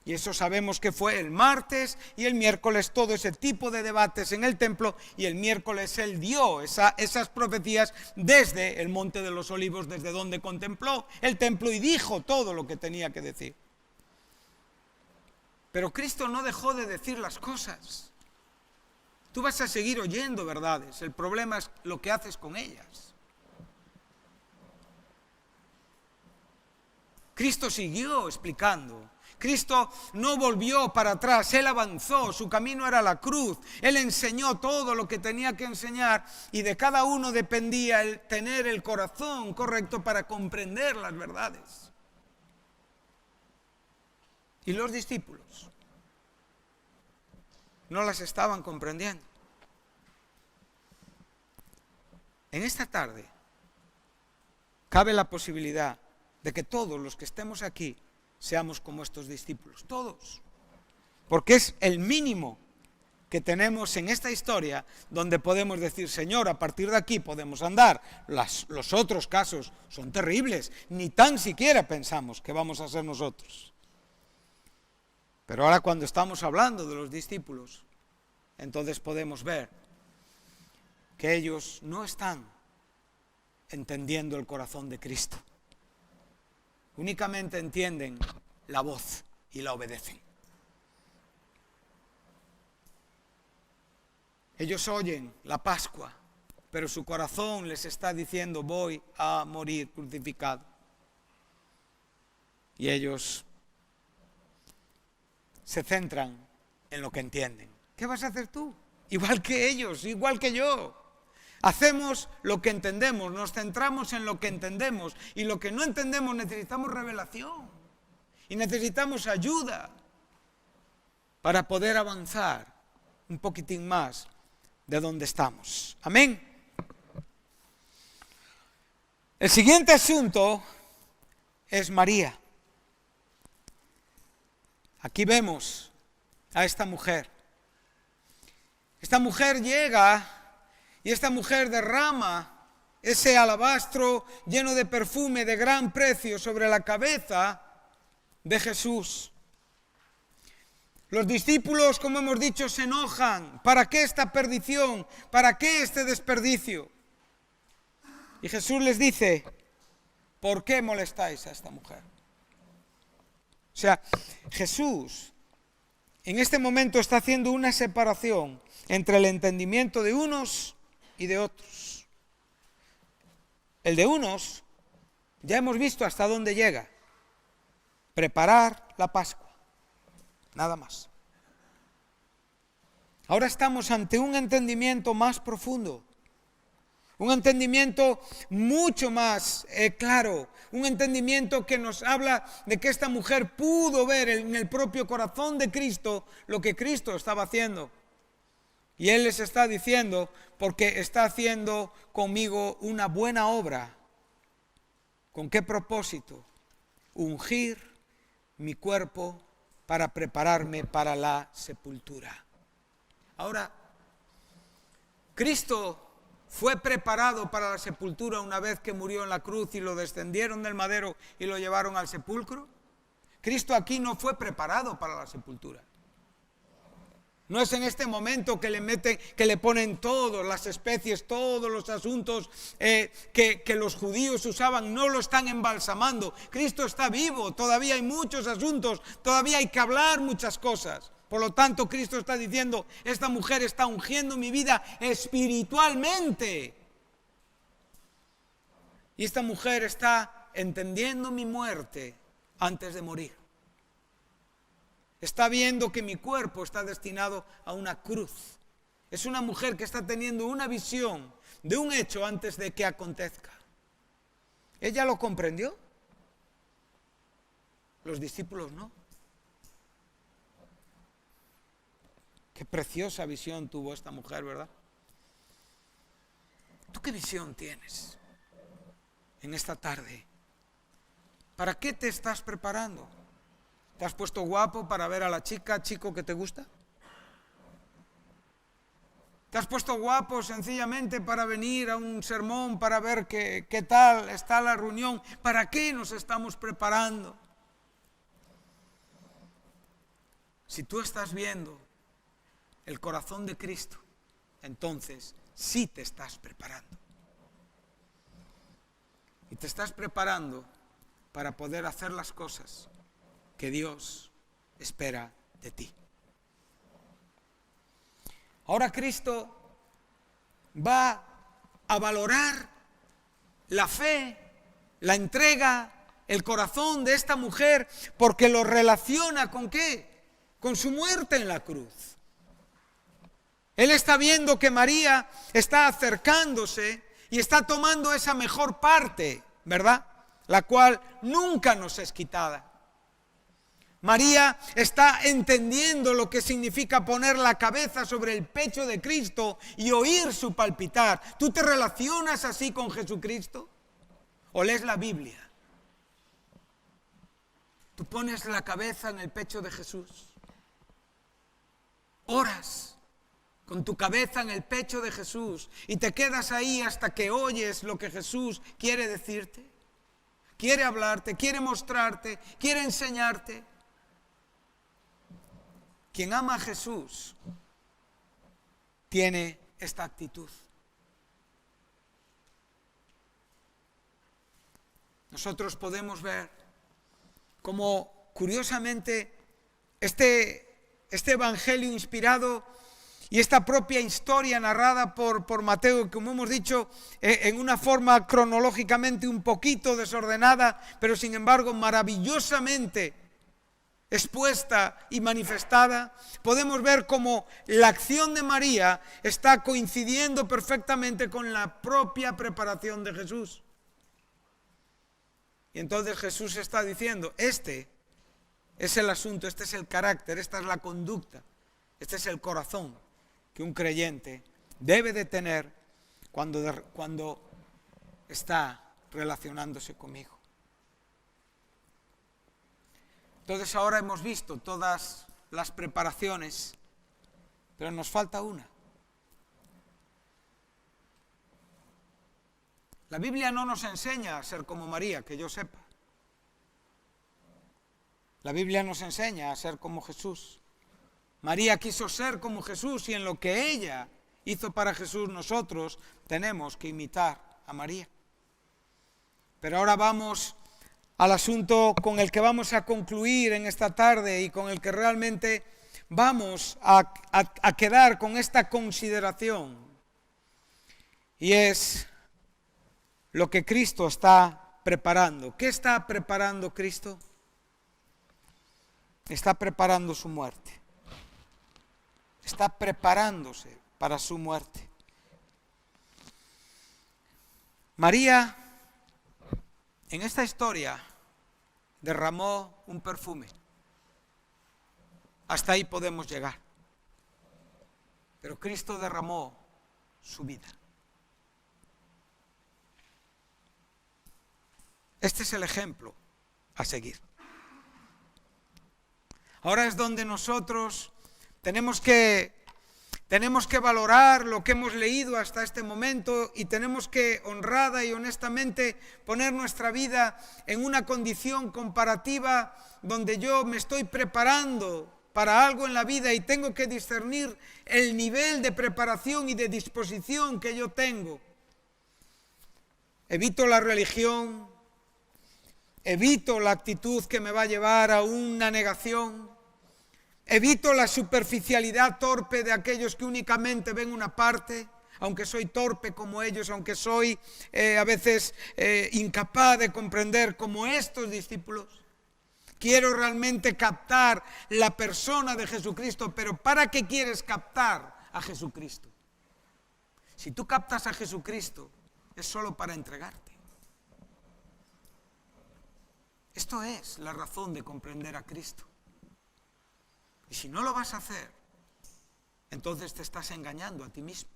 Y eso sabemos que fue el martes y el miércoles todo ese tipo de debates en el templo, y el miércoles Él dio esas profecías desde el Monte de los Olivos, desde donde contempló el templo y dijo todo lo que tenía que decir. Pero Cristo no dejó de decir las cosas. Tú vas a seguir oyendo verdades, el problema es lo que haces con ellas. Cristo siguió explicando. Cristo no volvió para atrás, Él avanzó, su camino era la cruz, Él enseñó todo lo que tenía que enseñar y de cada uno dependía el tener el corazón correcto para comprender las verdades. Y los discípulos no las estaban comprendiendo. En esta tarde cabe la posibilidad de que todos los que estemos aquí seamos como estos discípulos, todos. Porque es el mínimo que tenemos en esta historia donde podemos decir, Señor, a partir de aquí podemos andar. Los otros casos son terribles, ni tan siquiera pensamos que vamos a ser nosotros. Pero ahora cuando estamos hablando de los discípulos, entonces podemos ver que ellos no están entendiendo el corazón de Cristo. Únicamente entienden la voz y la obedecen. Ellos oyen la Pascua, pero su corazón les está diciendo, voy a morir crucificado. Y ellos se centran en lo que entienden. ¿Qué vas a hacer tú? Igual que ellos, igual que yo. Hacemos lo que entendemos, nos centramos en lo que entendemos, y lo que no entendemos necesitamos revelación y necesitamos ayuda para poder avanzar un poquitín más de donde estamos. Amén. El siguiente asunto es María. Aquí vemos a esta mujer. Esta mujer llega y esta mujer derrama ese alabastro lleno de perfume de gran precio sobre la cabeza de Jesús. Los discípulos, como hemos dicho, se enojan. ¿Para qué esta perdición? ¿Para qué este desperdicio? Y Jesús les dice, ¿por qué molestáis a esta mujer? O sea, Jesús en este momento está haciendo una separación entre el entendimiento de unos y de otros. El de unos, ya hemos visto hasta dónde llega. Preparar la Pascua. Nada más. Ahora estamos ante un entendimiento más profundo. Un entendimiento mucho más claro. Un entendimiento que nos habla de que esta mujer pudo ver en el propio corazón de Cristo lo que Cristo estaba haciendo. Y Él les está diciendo, porque está haciendo conmigo una buena obra. ¿Con qué propósito? Ungir mi cuerpo para prepararme para la sepultura. Ahora, Cristo fue preparado para la sepultura una vez que murió en la cruz y lo descendieron del madero y lo llevaron al sepulcro. Cristo aquí no fue preparado para la sepultura. No es en este momento que le ponen todas las especies, todos los asuntos que los judíos usaban, no lo están embalsamando. Cristo está vivo, todavía hay muchos asuntos, todavía hay que hablar muchas cosas. Por lo tanto, Cristo está diciendo, esta mujer está ungiendo mi vida espiritualmente. Y esta mujer está entendiendo mi muerte antes de morir. Está viendo que mi cuerpo está destinado a una cruz. Es una mujer que está teniendo una visión de un hecho antes de que acontezca. ¿Ella lo comprendió? Los discípulos no. Qué preciosa visión tuvo esta mujer, ¿verdad? ¿Tú qué visión tienes en esta tarde? ¿Para qué te estás preparando? ¿Te has puesto guapo para ver a la chico que te gusta? ¿Te has puesto guapo sencillamente para venir a un sermón, para ver qué tal está la reunión? ¿Para qué nos estamos preparando? Si tú estás viendo el corazón de Cristo, entonces sí te estás preparando. Y te estás preparando para poder hacer las cosas que Dios espera de ti. Ahora Cristo va a valorar la fe, la entrega, el corazón de esta mujer, porque lo relaciona ¿con qué? Con su muerte en la cruz. Él está viendo que María está acercándose y está tomando esa mejor parte, ¿verdad? La cual nunca nos es quitada. María está entendiendo lo que significa poner la cabeza sobre el pecho de Cristo y oír su palpitar. ¿Tú te relacionas así con Jesucristo? ¿O lees la Biblia? ¿Tú pones la cabeza en el pecho de Jesús? ¿Oras con tu cabeza en el pecho de Jesús y te quedas ahí hasta que oyes lo que Jesús quiere decirte? Quiere hablarte, quiere mostrarte, quiere enseñarte. Quien ama a Jesús tiene esta actitud. Nosotros podemos ver cómo curiosamente este evangelio inspirado y esta propia historia narrada por Mateo, como hemos dicho, en una forma cronológicamente un poquito desordenada, pero sin embargo maravillosamente expuesta y manifestada, podemos ver cómo la acción de María está coincidiendo perfectamente con la propia preparación de Jesús. Y entonces Jesús está diciendo, este es el asunto, este es el carácter, esta es la conducta, este es el corazón que un creyente debe de tener cuando está relacionándose conmigo. Entonces ahora hemos visto todas las preparaciones, pero nos falta una. La Biblia no nos enseña a ser como María, que yo sepa. La Biblia nos enseña a ser como Jesús. María quiso ser como Jesús y en lo que ella hizo para Jesús nosotros tenemos que imitar a María. Pero ahora vamos al asunto con el que vamos a concluir en esta tarde y con el que realmente vamos a quedar con esta consideración. Y es lo que Cristo está preparando. ¿Qué está preparando Cristo? Está preparando su muerte. Está preparándose para su muerte. María, en esta historia, derramó un perfume. Hasta ahí podemos llegar. Pero Cristo derramó su vida. Este es el ejemplo a seguir. Ahora es donde nosotros tenemos que valorar lo que hemos leído hasta este momento y tenemos que honrada y honestamente poner nuestra vida en una condición comparativa donde yo me estoy preparando para algo en la vida y tengo que discernir el nivel de preparación y de disposición que yo tengo. Evito la religión, evito la actitud que me va a llevar a una negación, evito la superficialidad torpe de aquellos que únicamente ven una parte, aunque soy torpe como ellos, aunque soy a veces incapaz de comprender como estos discípulos. Quiero realmente captar la persona de Jesucristo, pero ¿para qué quieres captar a Jesucristo? Si tú captas a Jesucristo, es solo para entregarte. Esto es la razón de comprender a Cristo. Y si no lo vas a hacer, entonces te estás engañando a ti mismo.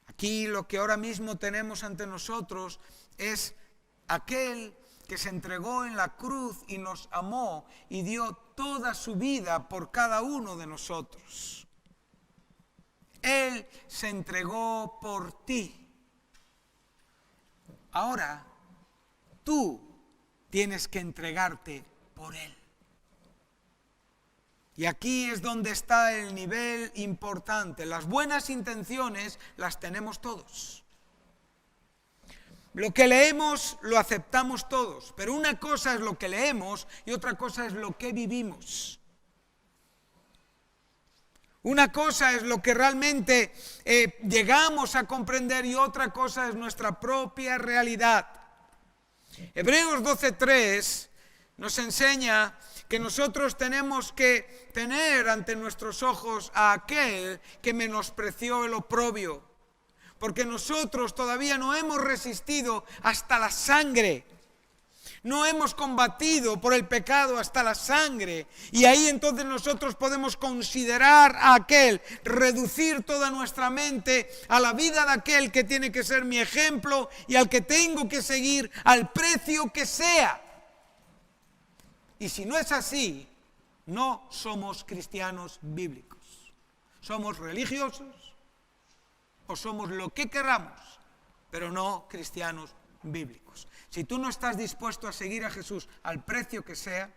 Aquí lo que ahora mismo tenemos ante nosotros es aquel que se entregó en la cruz y nos amó y dio toda su vida por cada uno de nosotros. Él se entregó por ti. Ahora, tú tienes que entregarte por Él. Y aquí es donde está el nivel importante. Las buenas intenciones las tenemos todos. Lo que leemos lo aceptamos todos, pero una cosa es lo que leemos y otra cosa es lo que vivimos. Una cosa es lo que realmente llegamos a comprender y otra cosa es nuestra propia realidad. Hebreos 12:3 nos enseña que nosotros tenemos que tener ante nuestros ojos a aquel que menospreció el oprobio. Porque nosotros todavía no hemos resistido hasta la sangre. No hemos combatido por el pecado hasta la sangre. Y ahí entonces nosotros podemos considerar a aquel, reducir toda nuestra mente a la vida de aquel que tiene que ser mi ejemplo y al que tengo que seguir al precio que sea. Y si no es así, no somos cristianos bíblicos. Somos religiosos o somos lo que queramos, pero no cristianos bíblicos. Si tú no estás dispuesto a seguir a Jesús al precio que sea,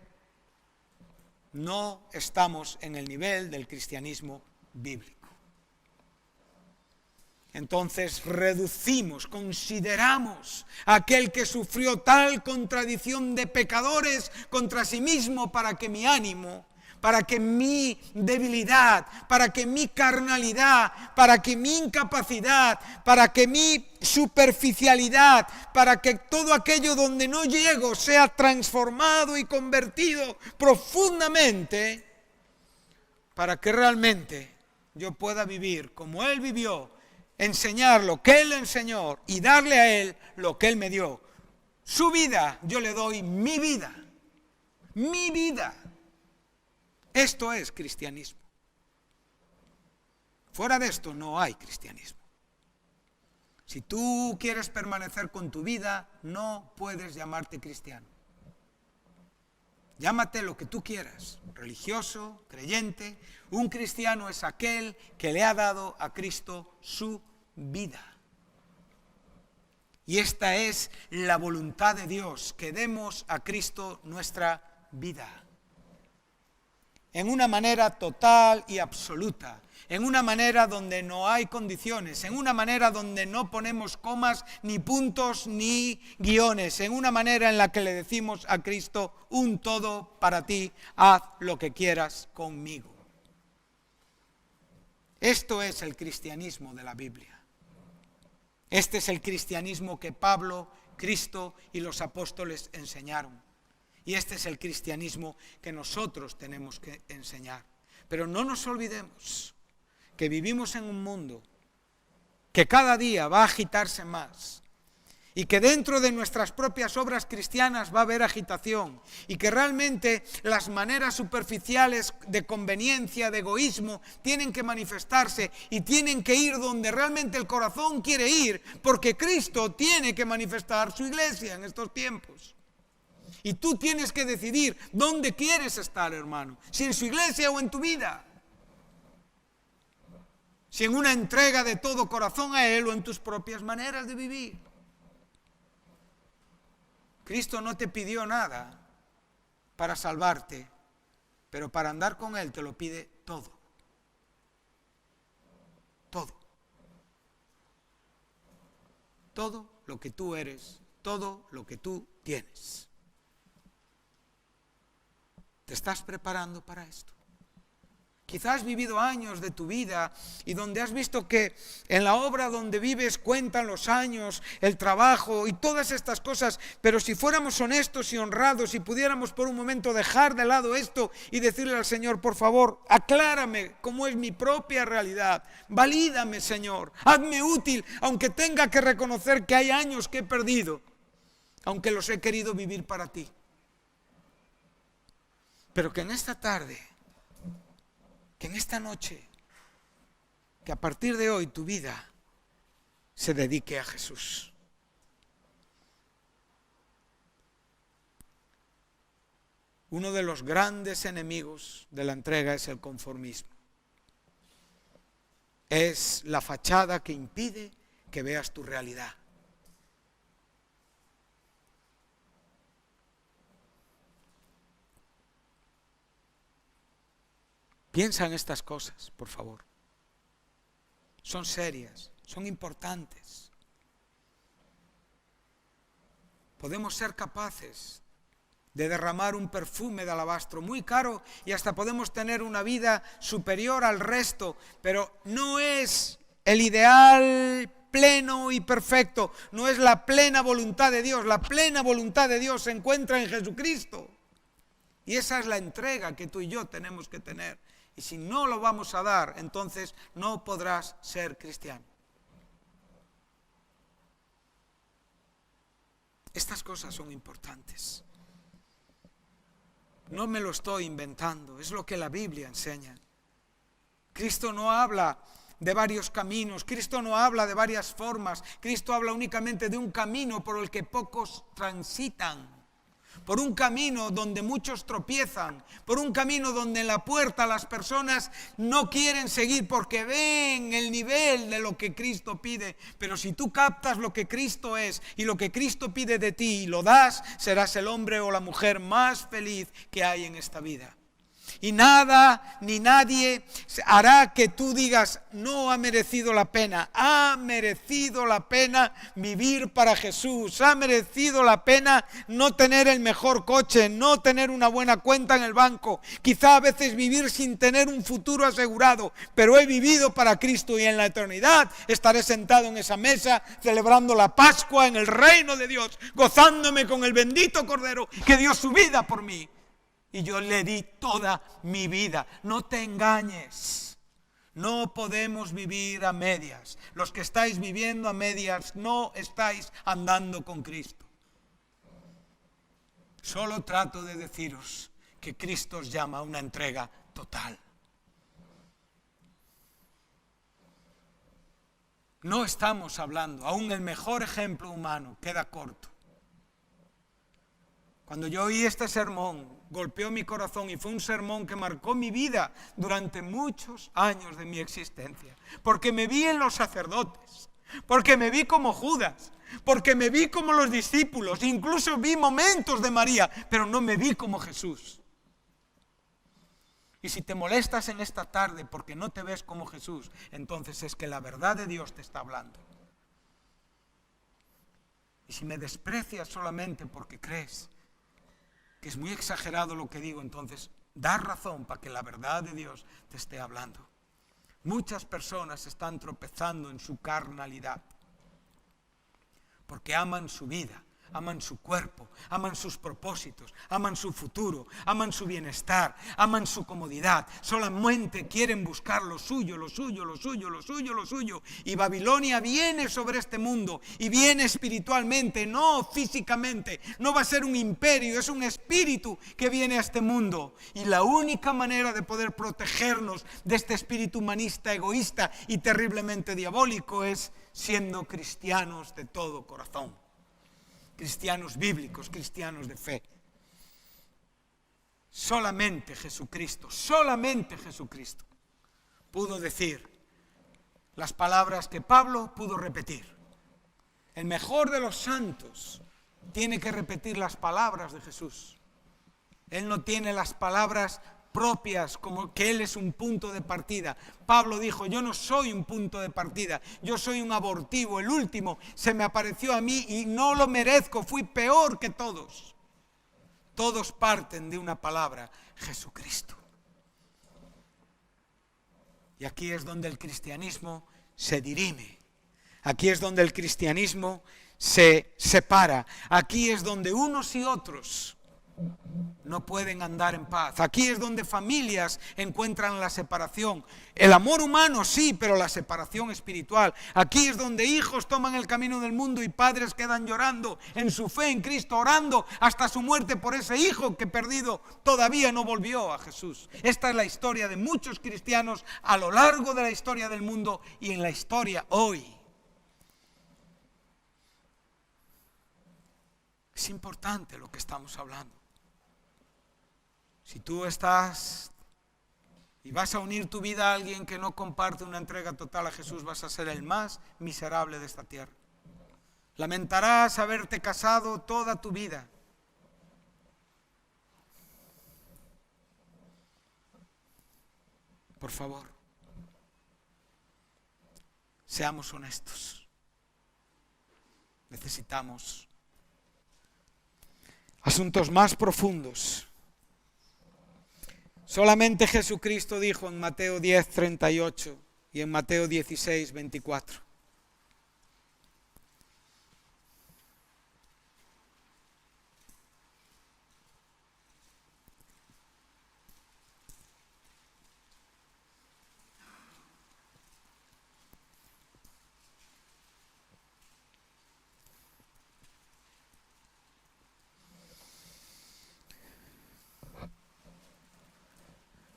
no estamos en el nivel del cristianismo bíblico. Entonces reducimos, consideramos a aquel que sufrió tal contradicción de pecadores contra sí mismo para que mi ánimo, para que mi debilidad, para que mi carnalidad, para que mi incapacidad, para que mi superficialidad, para que todo aquello donde no llego sea transformado y convertido profundamente, para que realmente yo pueda vivir como Él vivió, enseñar lo que Él enseñó y darle a Él lo que Él me dio. Su vida, yo le doy mi vida. Mi vida. Esto es cristianismo. Fuera de esto no hay cristianismo. Si tú quieres permanecer con tu vida, no puedes llamarte cristiano. Llámate lo que tú quieras, religioso, creyente. Un cristiano es aquel que le ha dado a Cristo su vida. Y esta es la voluntad de Dios, que demos a Cristo nuestra vida. En una manera total y absoluta, en una manera donde no hay condiciones, en una manera donde no ponemos comas, ni puntos, ni guiones, en una manera en la que le decimos a Cristo, un todo para ti, haz lo que quieras conmigo. Esto es el cristianismo de la Biblia. Este es el cristianismo que Pablo, Cristo y los apóstoles enseñaron. Y este es el cristianismo que nosotros tenemos que enseñar. Pero no nos olvidemos que vivimos en un mundo que cada día va a agitarse más y que dentro de nuestras propias obras cristianas va a haber agitación y que realmente las maneras superficiales de conveniencia, de egoísmo, tienen que manifestarse y tienen que ir donde realmente el corazón quiere ir, porque Cristo tiene que manifestar su iglesia en estos tiempos. Y tú tienes que decidir dónde quieres estar, hermano. Si en su iglesia o en tu vida. Si en una entrega de todo corazón a Él o en tus propias maneras de vivir. Cristo no te pidió nada para salvarte. pero para andar con Él te lo pide todo. Todo. Todo lo que tú eres, todo lo que tú tienes. ¿Te estás preparando para esto? Quizás has vivido años de tu vida y donde has visto que en la obra donde vives cuentan los años, el trabajo y todas estas cosas, pero si fuéramos honestos y honrados y pudiéramos por un momento dejar de lado esto y decirle al Señor, por favor, aclárame cómo es mi propia realidad, valídame, Señor, hazme útil, aunque tenga que reconocer que hay años que he perdido, aunque los he querido vivir para ti. Pero que en esta tarde, que en esta noche, que a partir de hoy tu vida se dedique a Jesús. Uno de los grandes enemigos de la entrega es el conformismo. Es la fachada que impide que veas tu realidad. Piensa en estas cosas, por favor. Son serias, son importantes. Podemos ser capaces de derramar un perfume de alabastro muy caro y hasta podemos tener una vida superior al resto, pero no es el ideal pleno y perfecto, no es la plena voluntad de Dios. La plena voluntad de Dios se encuentra en Jesucristo. Y esa es la entrega que tú y yo tenemos que tener. Y si no lo vamos a dar, entonces no podrás ser cristiano. Estas cosas son importantes. No me lo estoy inventando, es lo que la Biblia enseña. Cristo no habla de varios caminos, Cristo no habla de varias formas, Cristo habla únicamente de un camino por el que pocos transitan. Por un camino donde muchos tropiezan, por un camino donde en la puerta las personas no quieren seguir porque ven el nivel de lo que Cristo pide. Pero si tú captas lo que Cristo es y lo que Cristo pide de ti y lo das, serás el hombre o la mujer más feliz que hay en esta vida. Y nada ni nadie hará que tú digas, no ha merecido la pena. Ha merecido la pena vivir para Jesús. Ha merecido la pena no tener el mejor coche, no tener una buena cuenta en el banco. Quizá a veces vivir sin tener un futuro asegurado. Pero he vivido para Cristo y en la eternidad estaré sentado en esa mesa celebrando la Pascua en el reino de Dios, gozándome con el bendito Cordero que dio su vida por mí. Y yo le di toda mi vida. No te engañes. No podemos vivir a medias. Los que estáis viviendo a medias no estáis andando con Cristo. Solo trato de deciros que Cristo os llama a una entrega total. No estamos hablando, aún el mejor ejemplo humano queda corto. Cuando yo oí este sermón, golpeó mi corazón y fue un sermón que marcó mi vida durante muchos años de mi existencia. Porque me vi en los sacerdotes, porque me vi como Judas, porque me vi como los discípulos, incluso vi momentos de María, pero no me vi como Jesús. Y si te molestas en esta tarde porque no te ves como Jesús, entonces es que la verdad de Dios te está hablando. Y si me desprecias solamente porque crees que es muy exagerado lo que digo, entonces da razón para que la verdad de Dios te esté hablando. Muchas personas están tropezando en su carnalidad porque aman su vida, aman su cuerpo, aman sus propósitos, aman su futuro, aman su bienestar, aman su comodidad. Solamente quieren buscar lo suyo, lo suyo, lo suyo, lo suyo, lo suyo. Y Babilonia viene sobre este mundo y viene espiritualmente, no físicamente. No va a ser un imperio, es un espíritu que viene a este mundo. Y la única manera de poder protegernos de este espíritu humanista, egoísta y terriblemente diabólico es siendo cristianos de todo corazón. Cristianos bíblicos, cristianos de fe. Solamente Jesucristo pudo decir las palabras que Pablo pudo repetir. El mejor de los santos tiene que repetir las palabras de Jesús. Él no tiene las palabras propias, como que Él es un punto de partida. Pablo dijo, yo no soy un punto de partida, yo soy un abortivo, el último, se me apareció a mí y no lo merezco, fui peor que todos. Todos parten de una palabra, Jesucristo. Y aquí es donde el cristianismo se dirime. Aquí es donde el cristianismo se separa. Aquí es donde unos y otros no pueden andar en paz. Aquí es donde familias encuentran la separación. El amor humano sí, pero la separación espiritual. Aquí es donde hijos toman el camino del mundo y padres quedan llorando en su fe en Cristo, orando hasta su muerte por ese hijo que perdido todavía no volvió a Jesús. Esta es la historia de muchos cristianos a lo largo de la historia del mundo y en la historia hoy. Es importante lo que estamos hablando. Si tú estás y vas a unir tu vida a alguien que no comparte una entrega total a Jesús, vas a ser el más miserable de esta tierra. Lamentarás haberte casado toda tu vida. Por favor, seamos honestos. Necesitamos asuntos más profundos. Solamente Jesucristo dijo en Mateo 10:38 y en Mateo 16:24.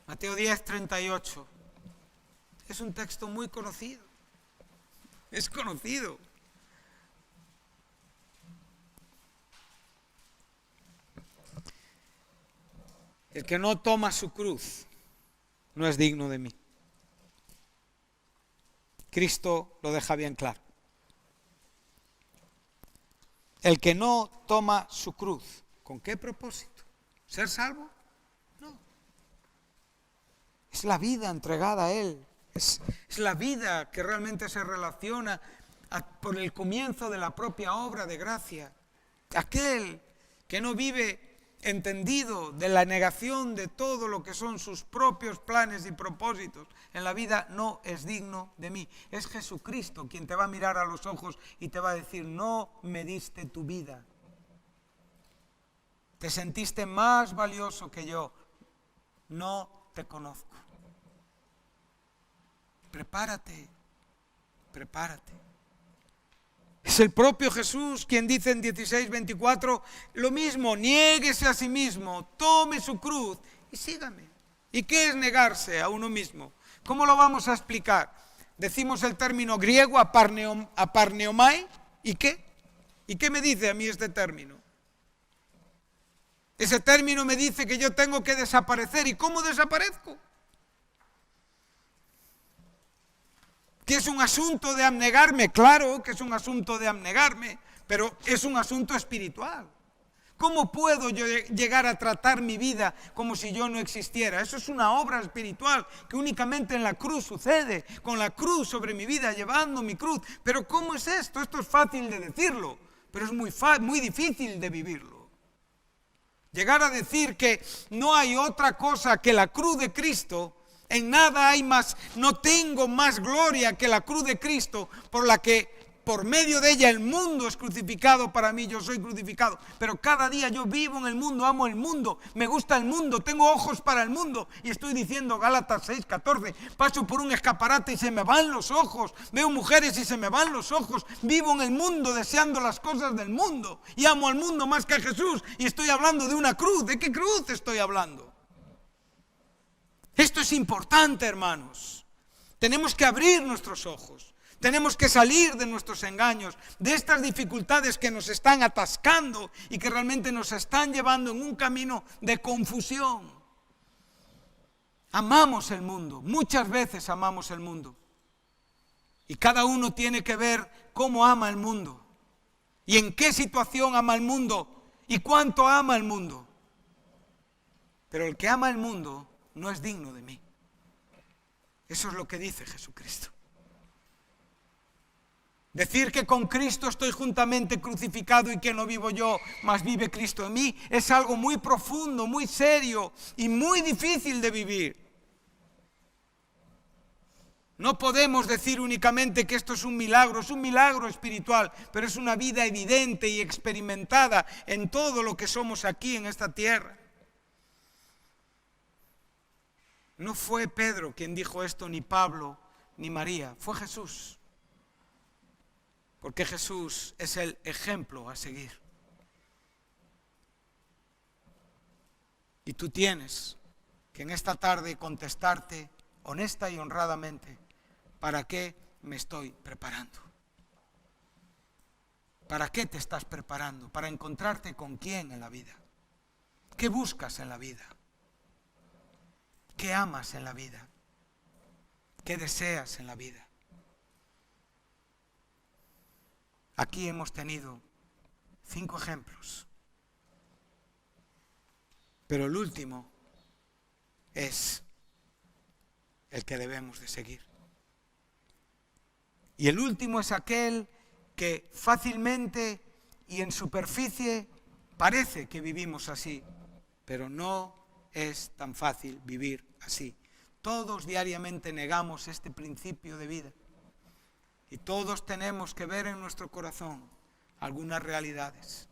Mateo 10:38. Es un texto muy conocido. Es conocido. El que no toma su cruz no es digno de mí. Cristo lo deja bien claro. El que no toma su cruz, ¿con qué propósito? ¿Ser salvo? No. Es la vida entregada a Él. Es la vida que realmente se relaciona por el comienzo de la propia obra de gracia. Aquel que no vive entendido de la negación de todo lo que son sus propios planes y propósitos en la vida no es digno de mí. Es Jesucristo quien te va a mirar a los ojos y te va a decir, no me diste tu vida. Te sentiste más valioso que yo. No te conozco. Prepárate, prepárate. Es el propio Jesús quien dice en 16:24 lo mismo, niéguese a sí mismo, tome su cruz y sígame. ¿Y qué es negarse a uno mismo? ¿Cómo lo vamos a explicar? Decimos el término griego aparneomai, ¿y qué? ¿Y qué me dice a mí este término? Ese término me dice que yo tengo que desaparecer. ¿Y cómo desaparezco? ¿Que es un asunto de abnegarme? Claro que es un asunto de abnegarme, pero es un asunto espiritual. ¿Cómo puedo yo llegar a tratar mi vida como si yo no existiera? Eso es una obra espiritual que únicamente en la cruz sucede, con la cruz sobre mi vida, llevando mi cruz. Pero ¿cómo es esto? Esto es fácil de decirlo, pero es muy difícil de vivirlo. Llegar a decir que no hay otra cosa que la cruz de Cristo. En nada hay más, no tengo más gloria que la cruz de Cristo, por la que por medio de ella el mundo es crucificado para mí, yo soy crucificado. Pero cada día yo vivo en el mundo, amo el mundo, me gusta el mundo, tengo ojos para el mundo. Y estoy diciendo Gálatas 6:14, paso por un escaparate y se me van los ojos, veo mujeres y se me van los ojos, vivo en el mundo deseando las cosas del mundo y amo al mundo más que a Jesús. Y estoy hablando de una cruz. ¿De qué cruz estoy hablando? Esto es importante, hermanos. Tenemos que abrir nuestros ojos. Tenemos que salir de nuestros engaños, de estas dificultades que nos están atascando y que realmente nos están llevando en un camino de confusión. Amamos el mundo, muchas veces amamos el mundo. Y cada uno tiene que ver cómo ama el mundo y en qué situación ama el mundo y cuánto ama el mundo. Pero el que ama el mundo no es digno de mí. Eso es lo que dice Jesucristo. Decir que con Cristo estoy juntamente crucificado y que no vivo yo, mas vive Cristo en mí, es algo muy profundo, muy serio y muy difícil de vivir. No podemos decir únicamente que esto es un milagro espiritual, pero es una vida evidente y experimentada en todo lo que somos aquí en esta tierra. No fue Pedro quien dijo esto, ni Pablo, ni María, fue Jesús. Porque Jesús es el ejemplo a seguir. Y tú tienes que en esta tarde contestarte honesta y honradamente, ¿para qué me estoy preparando? ¿Para qué te estás preparando? ¿Para encontrarte con quién en la vida? ¿Qué buscas en la vida? ¿Qué amas en la vida? ¿Qué deseas en la vida? Aquí hemos tenido 5 ejemplos, pero el último es el que debemos de seguir. Y el último es aquel que fácilmente y en superficie parece que vivimos así, pero no es tan fácil vivir así. Todos diariamente negamos este principio de vida. Y todos tenemos que ver en nuestro corazón algunas realidades.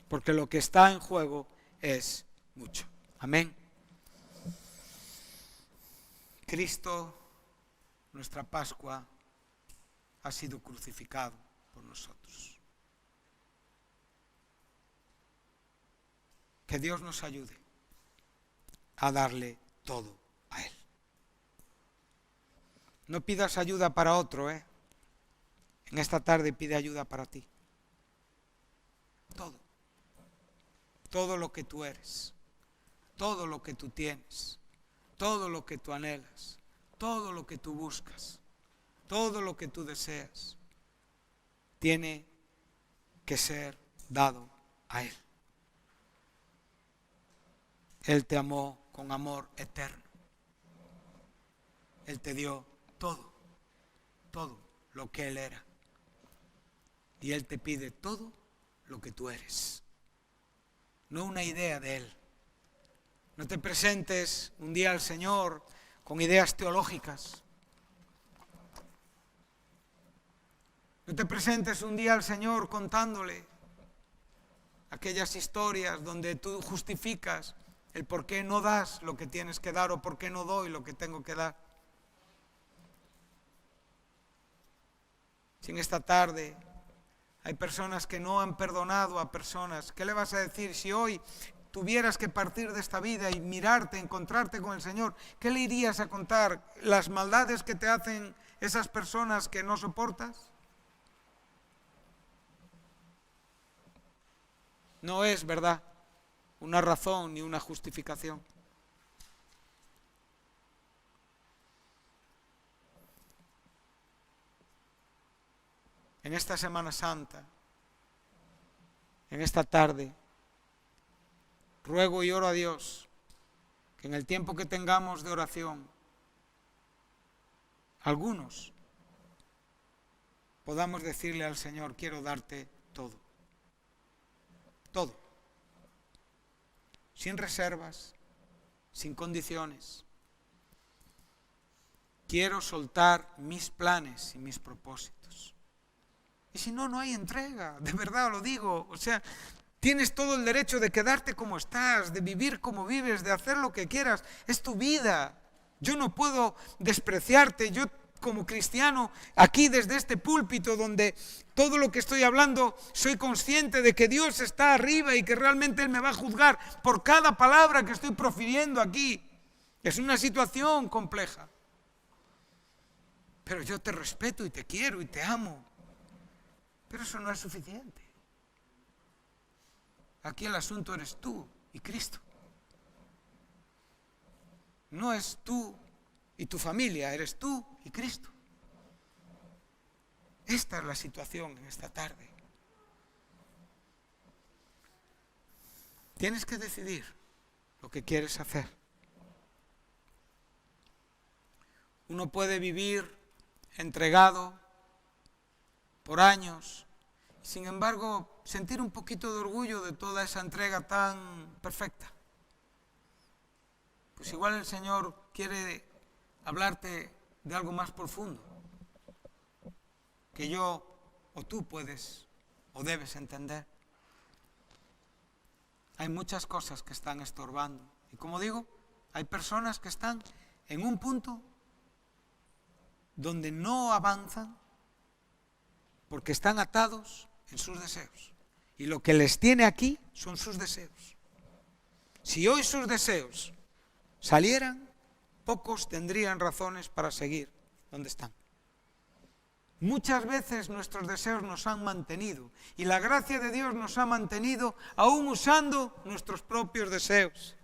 Porque lo que está en juego es mucho. Amén. Cristo, nuestra Pascua, ha sido crucificado por nosotros. Que Dios nos ayude a darle todo a Él. No pidas ayuda para otro, En esta tarde pide ayuda para ti. Todo. Todo lo que tú eres. Todo lo que tú tienes. Todo lo que tú anhelas. Todo lo que tú buscas. Todo lo que tú deseas. Tiene que ser dado a Él. Él te amó con amor eterno. Él te dio todo lo que Él era. Y Él te pide todo lo que tú eres. No una idea de Él. No te presentes un día al Señor con ideas teológicas. No te presentes un día al Señor contándole aquellas historias donde tú justificas el por qué no das lo que tienes que dar o por qué no doy lo que tengo que dar. Si en esta tarde hay personas que no han perdonado a personas, ¿qué le vas a decir si hoy tuvieras que partir de esta vida y mirarte, encontrarte con el Señor? ¿Qué le irías a contar? ¿Las maldades que te hacen esas personas que no soportas? No es, ¿verdad?, una razón ni una justificación. En esta Semana Santa, en esta tarde, ruego y oro a Dios que en el tiempo que tengamos de oración, algunos podamos decirle al Señor: quiero darte todo. Todo. Sin reservas, sin condiciones. Quiero soltar mis planes y mis propósitos. Y si no, no hay entrega, de verdad lo digo. O sea, tienes todo el derecho de quedarte como estás, de vivir como vives, de hacer lo que quieras. Es tu vida. Yo no puedo despreciarte. Yo como cristiano, aquí desde este púlpito donde todo lo que estoy hablando, soy consciente de que Dios está arriba y que realmente Él me va a juzgar por cada palabra que estoy profiriendo aquí. Es una situación compleja. Pero yo te respeto y te quiero y te amo. Pero eso no es suficiente. Aquí el asunto eres tú y Cristo. No es tú y tu familia, eres tú y Cristo. Esta es la situación en esta tarde. Tienes que decidir lo que quieres hacer. Uno puede vivir entregado por años, sin embargo, sentir un poquito de orgullo de toda esa entrega tan perfecta. Pues igual el Señor quiere hablarte de algo más profundo, que yo o tú puedes o debes entender. Hay muchas cosas que están estorbando. Y como digo, hay personas que están en un punto donde no avanzan porque están atados en sus deseos. Y lo que les tiene aquí son sus deseos. Si hoy sus deseos salieran, pocos tendrían razones para seguir donde están. Muchas veces nuestros deseos nos han mantenido y la gracia de Dios nos ha mantenido aún usando nuestros propios deseos.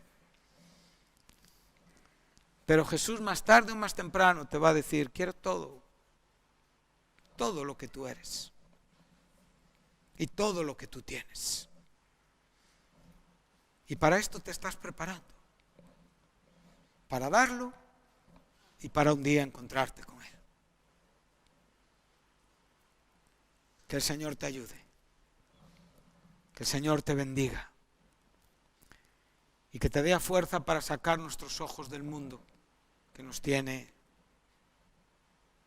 Pero Jesús más tarde o más temprano te va a decir, quiero todo lo que tú eres y todo lo que tú tienes. Y para esto te estás preparando, para darlo y para un día encontrarte con Él. Que el Señor te ayude, que el Señor te bendiga y que te dé fuerza para sacar nuestros ojos del mundo que nos tiene,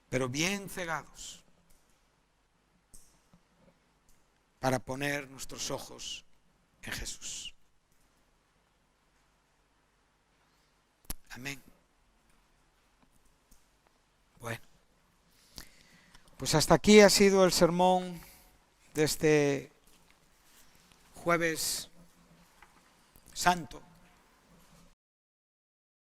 pero bien cegados, para poner nuestros ojos en Jesús. Amén. Bueno. Pues hasta aquí ha sido el sermón de este Jueves Santo.